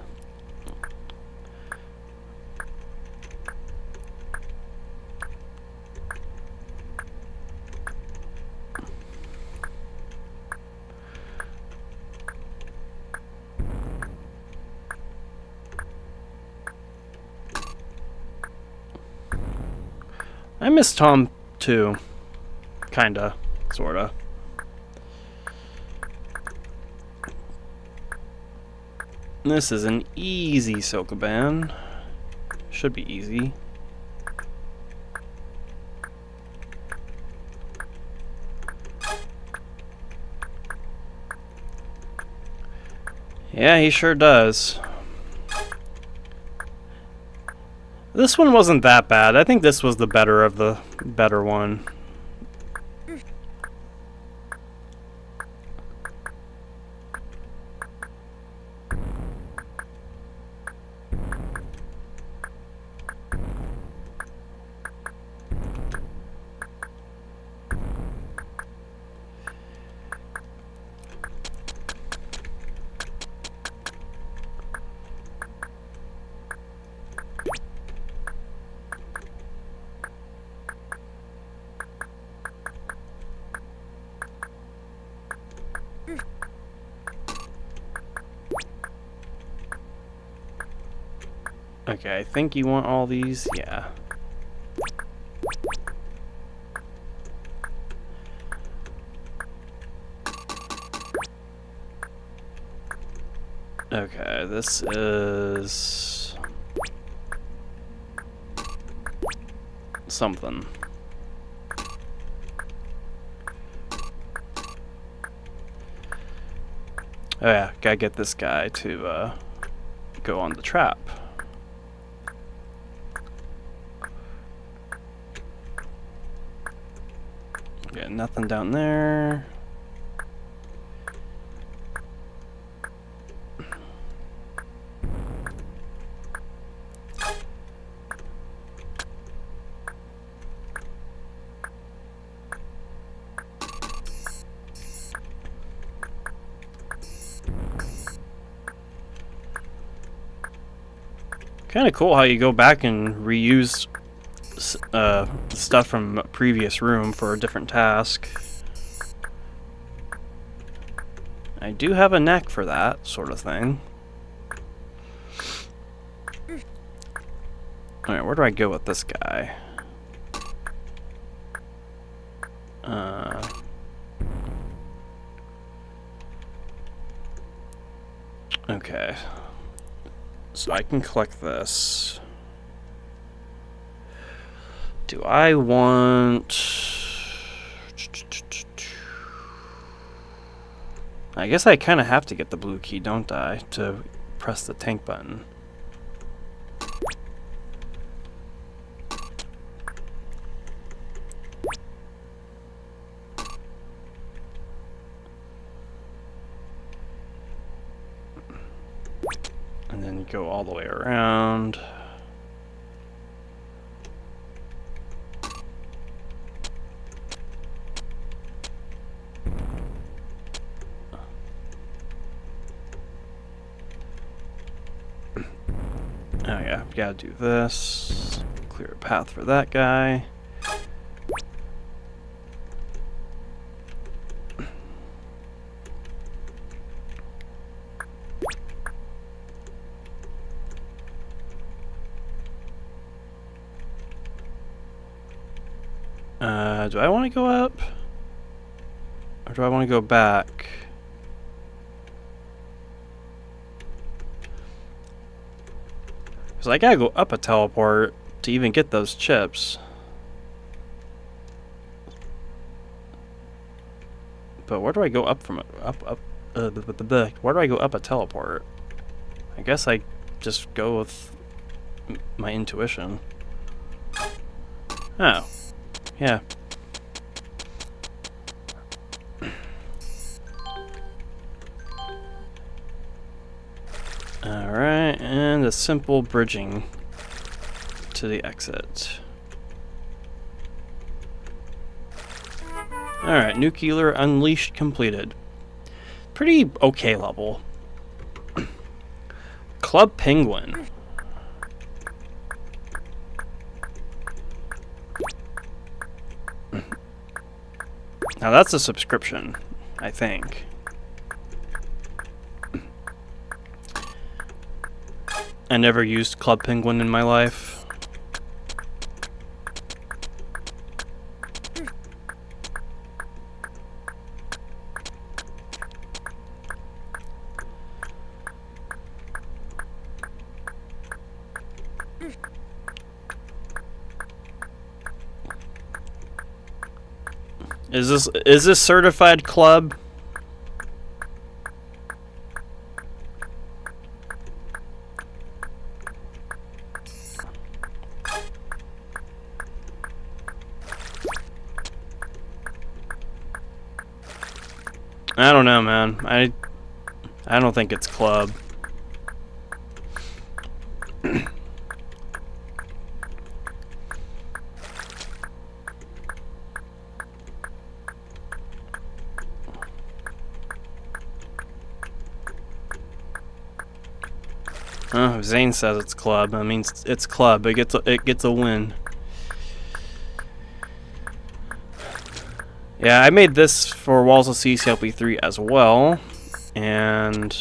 Speaker 1: I miss Tom too. Kinda. Sorta. This is an easy Sokoban. Should be easy. Yeah, he sure does. This one wasn't that bad. I think this was the better of the better one. Okay, I think you want all these. Yeah. Okay, this is something. Oh yeah, gotta get this guy to go on the trap. Yeah, nothing down there. Kind of cool how you go back and reuse stuff from a previous room for a different task. I do have a knack for that sort of thing. Alright, where do I go with this guy? Okay. So I can collect this. Do I want... I guess I kind of have to get the blue key, don't I, to press the tank button. And then you go all the way around. gotta do this. Clear a path for that guy. Do I want to go up? Or do I want to go back? Because I gotta go up a teleport to even get those chips. But where do I go up from? Where do I go up a teleport? I guess I just go with my intuition. Oh. Yeah. Alright, and a simple bridging to the exit. Alright, Nuclear Unleashed completed. Pretty okay level. Club Penguin. Now that's a subscription, I think. I never used Club Penguin in my life. Is this certified club? I don't know, man. I don't think it's club. If Zane says it's club, that means it's club. It gets a win. Yeah, I made this for Walls of CCLP3 as well, and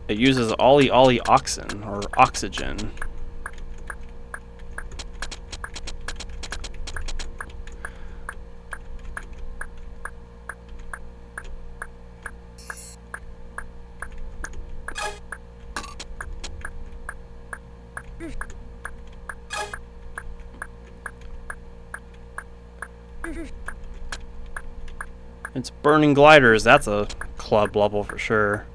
Speaker 1: it uses Ollie Ollie Oxen, or Oxygen. It's Burning Gliders, that's a club level for sure.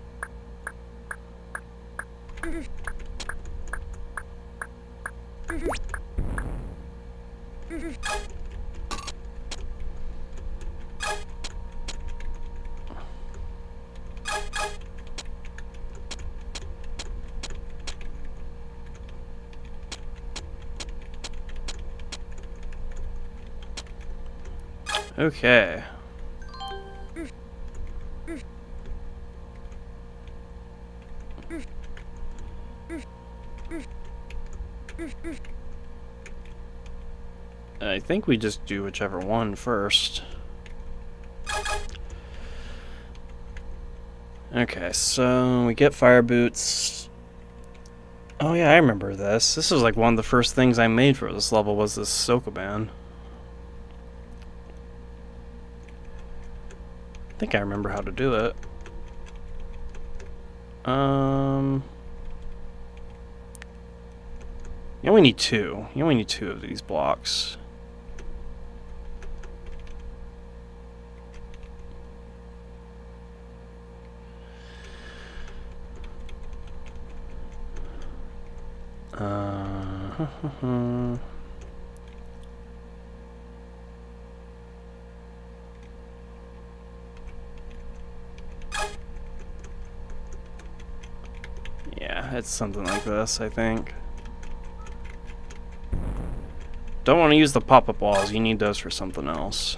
Speaker 1: Okay. I think we just do whichever one first. Okay, so we get fire boots. Oh yeah, I remember this. This was like one of the first things I made for this level was this Sokoban. I think I remember how to do it. You only need two. You only need two of these blocks. Yeah, it's something like this, I think. Don't want to use the pop-up walls. You need those for something else.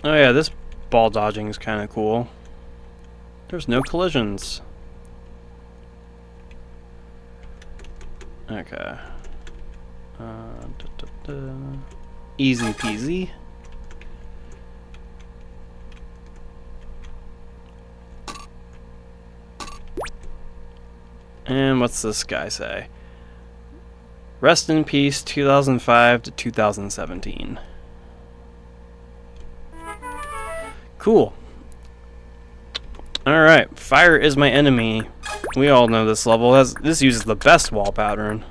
Speaker 1: Oh yeah, this ball dodging is kind of cool. There's no collisions. Okay. Easy peasy. And what's this guy say? Rest in peace, 2005 to 2017. Cool. Alright, fire is my enemy. We all know this level. This uses the best wall pattern.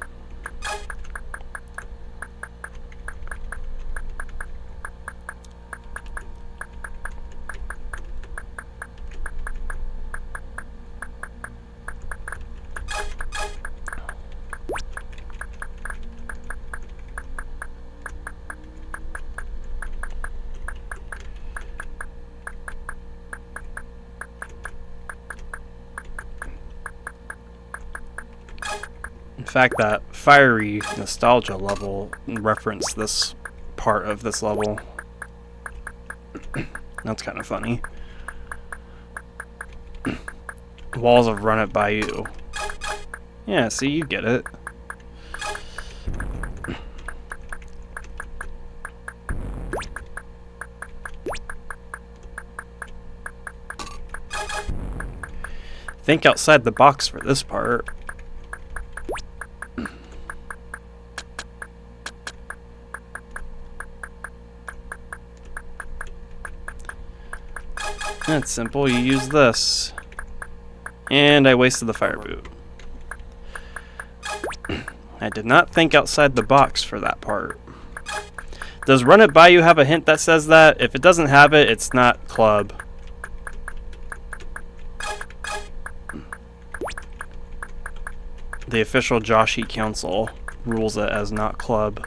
Speaker 1: In fact, that fiery nostalgia level referenced this part of this level. That's kind of funny. Walls of Run It By You. Yeah, see, you get it. Think outside the box for this part. That's simple, you use this. And I wasted the fire boot. I did not think outside the box for that part. Does Run It By You have a hint that says that? If it doesn't have it, it's not club. The official Joshie Council rules it as not club.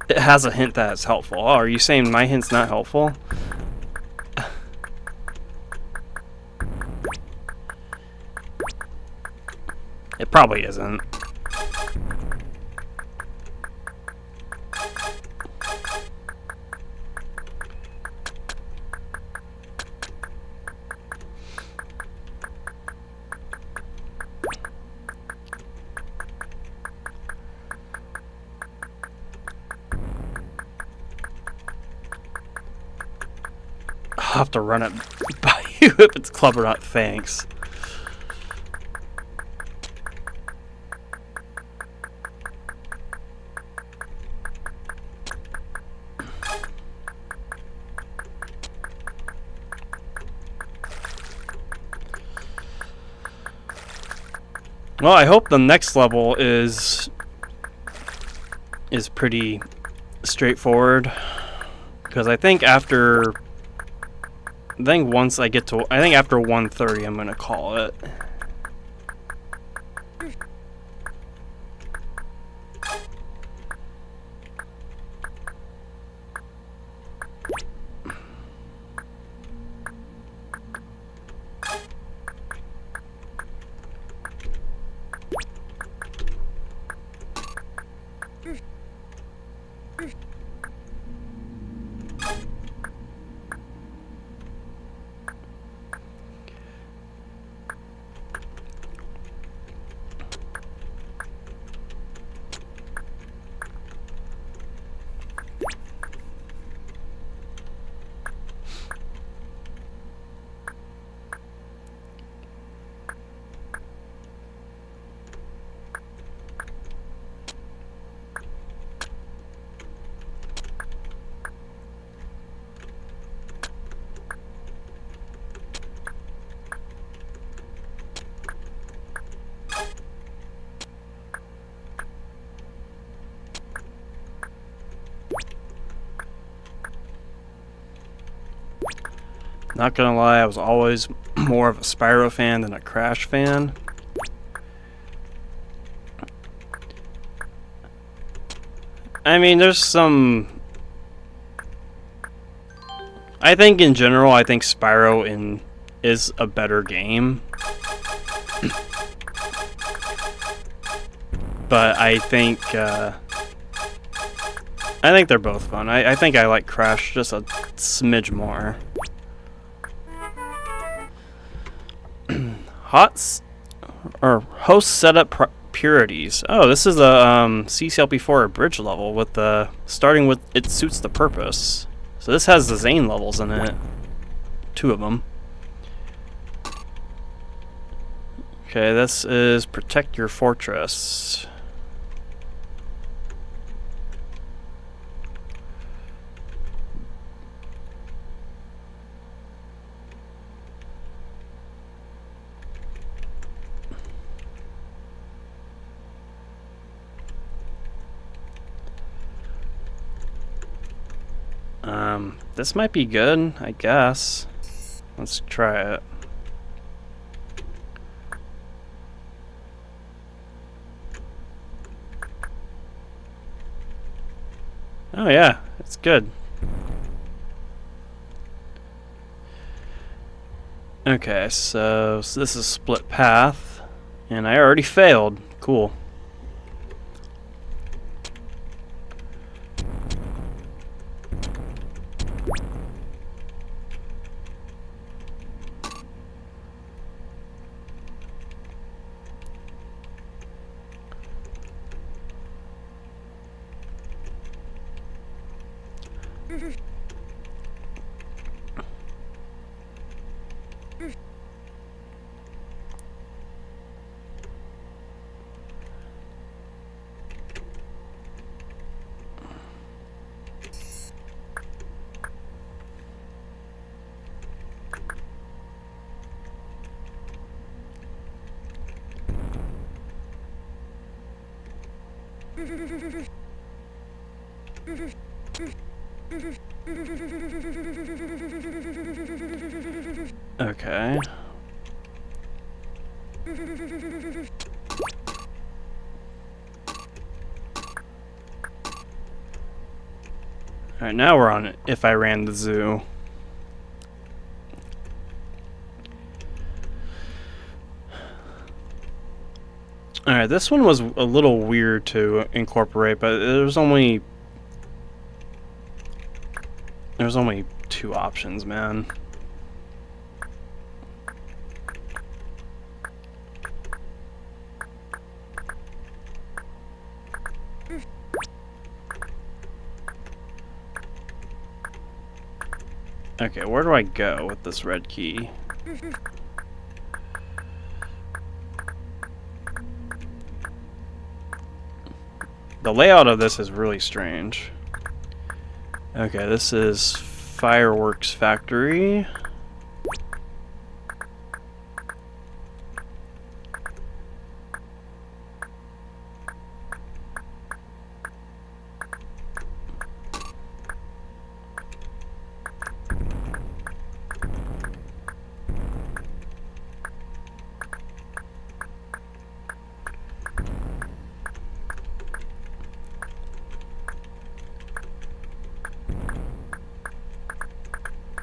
Speaker 1: It has a hint that it's helpful. Oh, are you saying my hint's not helpful? It probably isn't. I'll have to run it by you if it's club or not, thanks. Well, I hope the next level is pretty straightforward, because I think after once I get to, I think after 130 I'm gonna call it. Not gonna lie, I was always more of a Spyro fan than a Crash fan. I mean, there's some... I think in general, I think Spyro is a better game. But I think they're both fun. I think I like Crash just a smidge more. Host setup purities. Oh, this is a CCLP4 bridge level with the starting with it suits the purpose. So this has the Zane levels in it. 2 of them. Okay, this is protect your fortress. This might be good, I guess. Let's try it. Oh yeah, it's good. Okay, so this is split path, and I already failed. Cool. Okay. Alright, now we're on it. If I ran the zoo. Alright, this one was a little weird to incorporate, but there's only 2 options, man. Okay, where do I go with this red key? The layout of this is really strange. Okay, this is Fireworks Factory.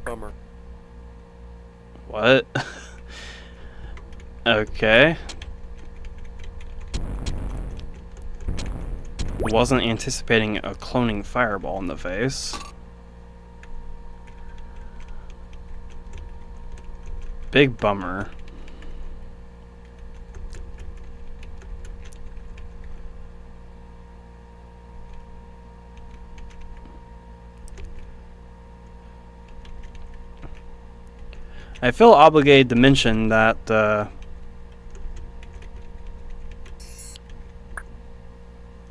Speaker 2: Bummer.
Speaker 1: What? Okay. Wasn't anticipating a cloning fireball in the face. Big bummer. I feel obligated to mention that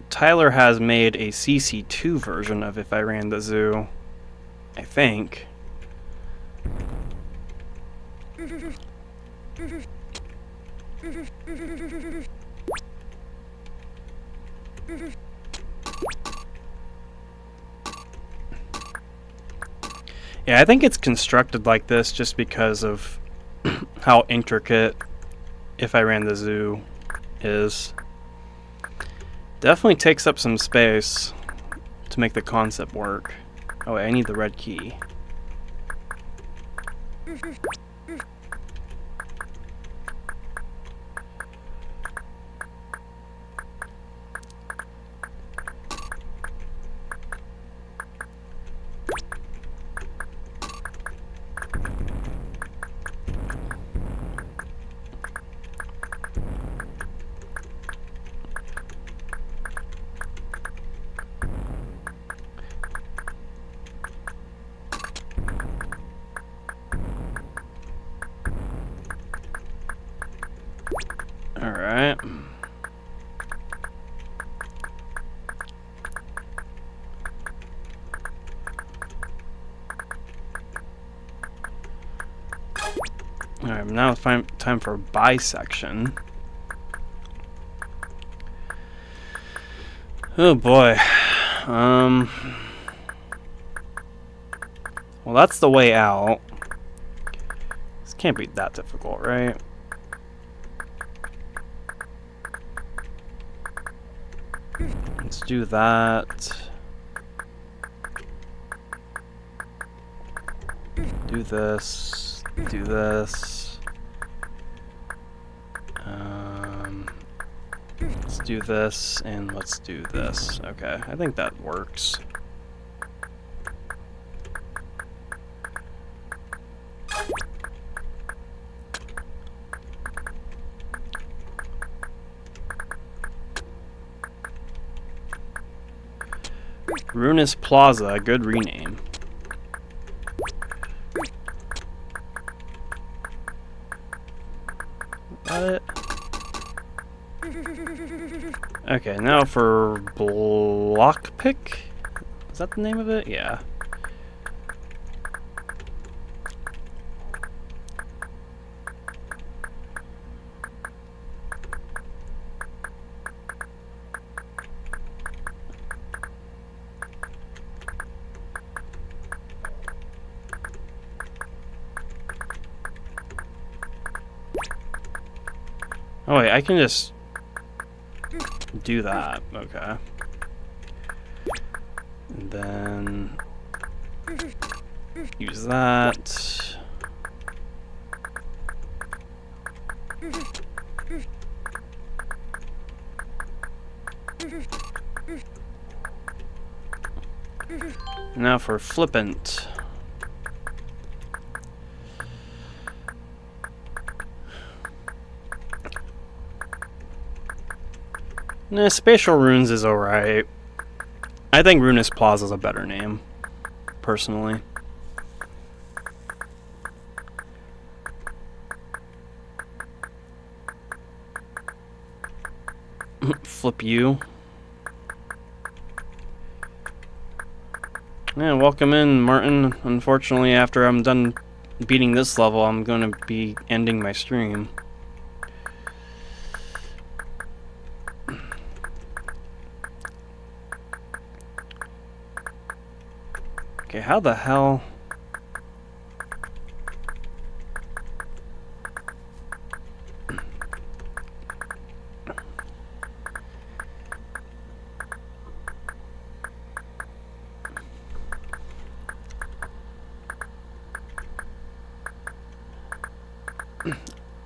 Speaker 1: Tyler has made a CC2 version of If I Ran the Zoo, I think. Yeah, I think it's constructed like this just because of how intricate, if I ran the zoo, is. Definitely takes up some space to make the concept work. Oh wait, I need the red key. Alright. Alright, now it's time for bisection. Oh boy. Well, that's the way out. This can't be that difficult, right? Let's do that. Do this. Do this. Let's do this, and let's do this. Okay, I think that works. Ruinous Plaza, good rename. Got it. Okay, now for block pick. Is that the name of it? Yeah. Oh wait, I can just do that. Okay. And then use that. Now for flippant. Nah, Spatial Runes is alright. I think Ruinous Plaza is a better name, personally. Flip you. Yeah, welcome in, Martin. Unfortunately, after I'm done beating this level, I'm going to be ending my stream. Okay, how the hell...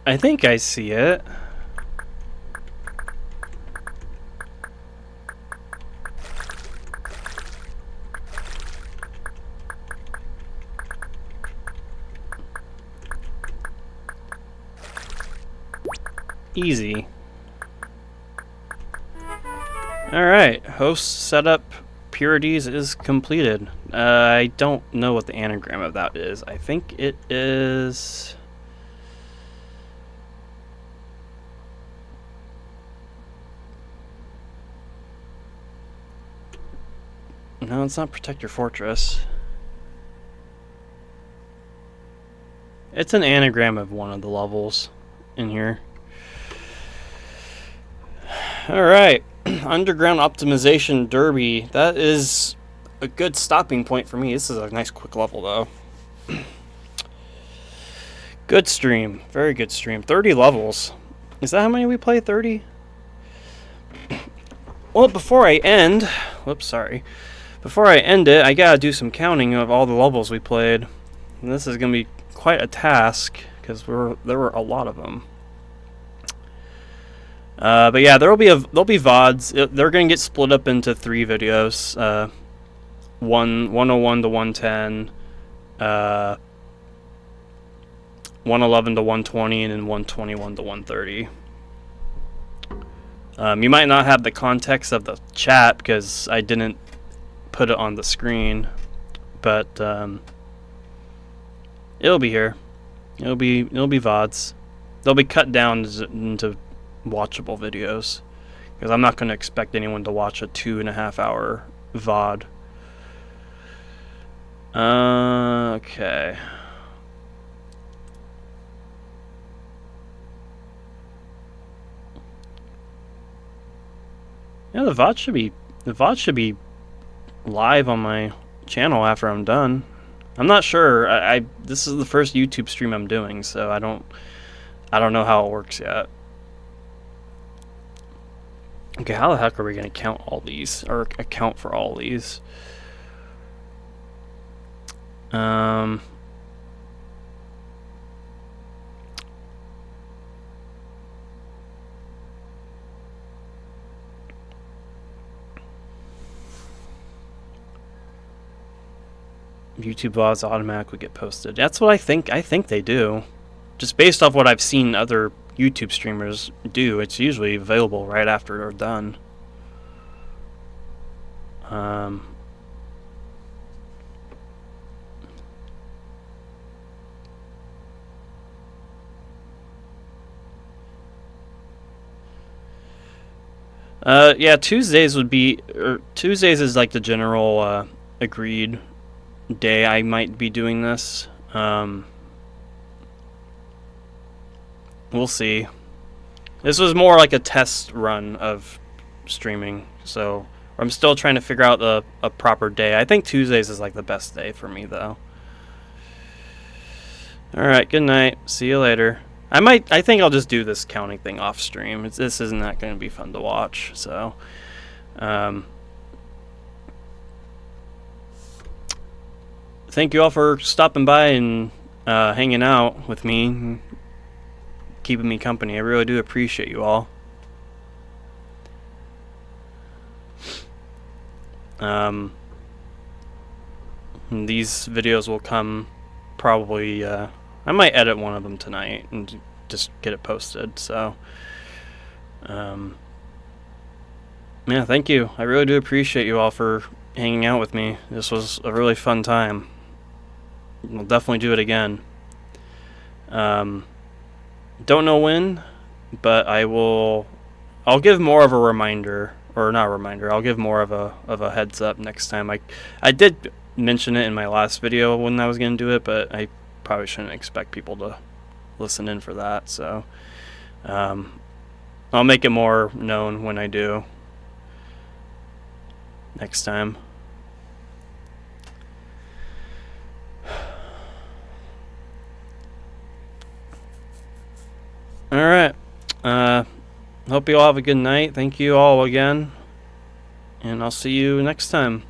Speaker 1: I think I see it. Easy. Alright, host setup purities is completed. I don't know what the anagram of that is. I think it is... No, it's not protect your fortress. It's an anagram of one of the levels in here. Alright, Underground Optimization Derby. That is a good stopping point for me. This is a nice quick level though. Good stream. Very good stream. 30 levels. Is that how many we play? 30? Well, before I end... Whoops, sorry. Before I end it, I gotta do some counting of all the levels we played. And this is gonna be quite a task, because there were a lot of them. But yeah, there'll be VODs. They're gonna get split up into 3 videos. 101 to 110, 111 to 120, and then 121 to 130. You might not have the context of the chat because I didn't put it on the screen, but it'll be here. It'll be VODs. They'll be cut down into watchable videos because I'm not going to expect anyone to watch a 2.5 hour VOD. Okay. Yeah, the VOD should be live on my channel after I'm done. I'm not sure. This is the first YouTube stream I'm doing, so I don't know how it works yet. Okay, how the heck are we gonna count all these or account for all these? YouTube VODs automatically get posted. That's what I think. I think they do. Just based off what I've seen other YouTube streamers do, it's usually available right after they're done. Yeah, Tuesdays is like the general agreed day I might be doing this. We'll see. This was more like a test run of streaming, so I'm still trying to figure out a proper day. I think Tuesdays is like the best day for me, though. Alright, good night. See you later. I think I'll just do this counting thing off stream. This isn't that going to be fun to watch, so... thank you all for stopping by and hanging out with me, keeping me company. I really do appreciate you all. These videos will come probably, I might edit one of them tonight and just get it posted, so, yeah, thank you. I really do appreciate you all for hanging out with me. This was a really fun time. We'll definitely do it again. Don't know when, but I'll give more of a reminder, or not a reminder, I'll give more of a heads up next time. I did mention it in my last video when I was going to do it, but I probably shouldn't expect people to listen in for that, so I'll make it more known when I do next time. Alright, hope you all have a good night. Thank you all again, and I'll see you next time.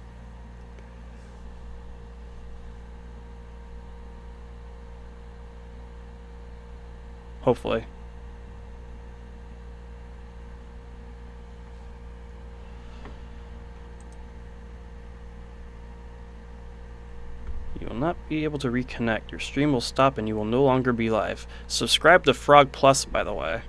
Speaker 1: Hopefully. You will not be able to reconnect. Your stream will stop and you will no longer be live. Subscribe to Frog Plus, by the way.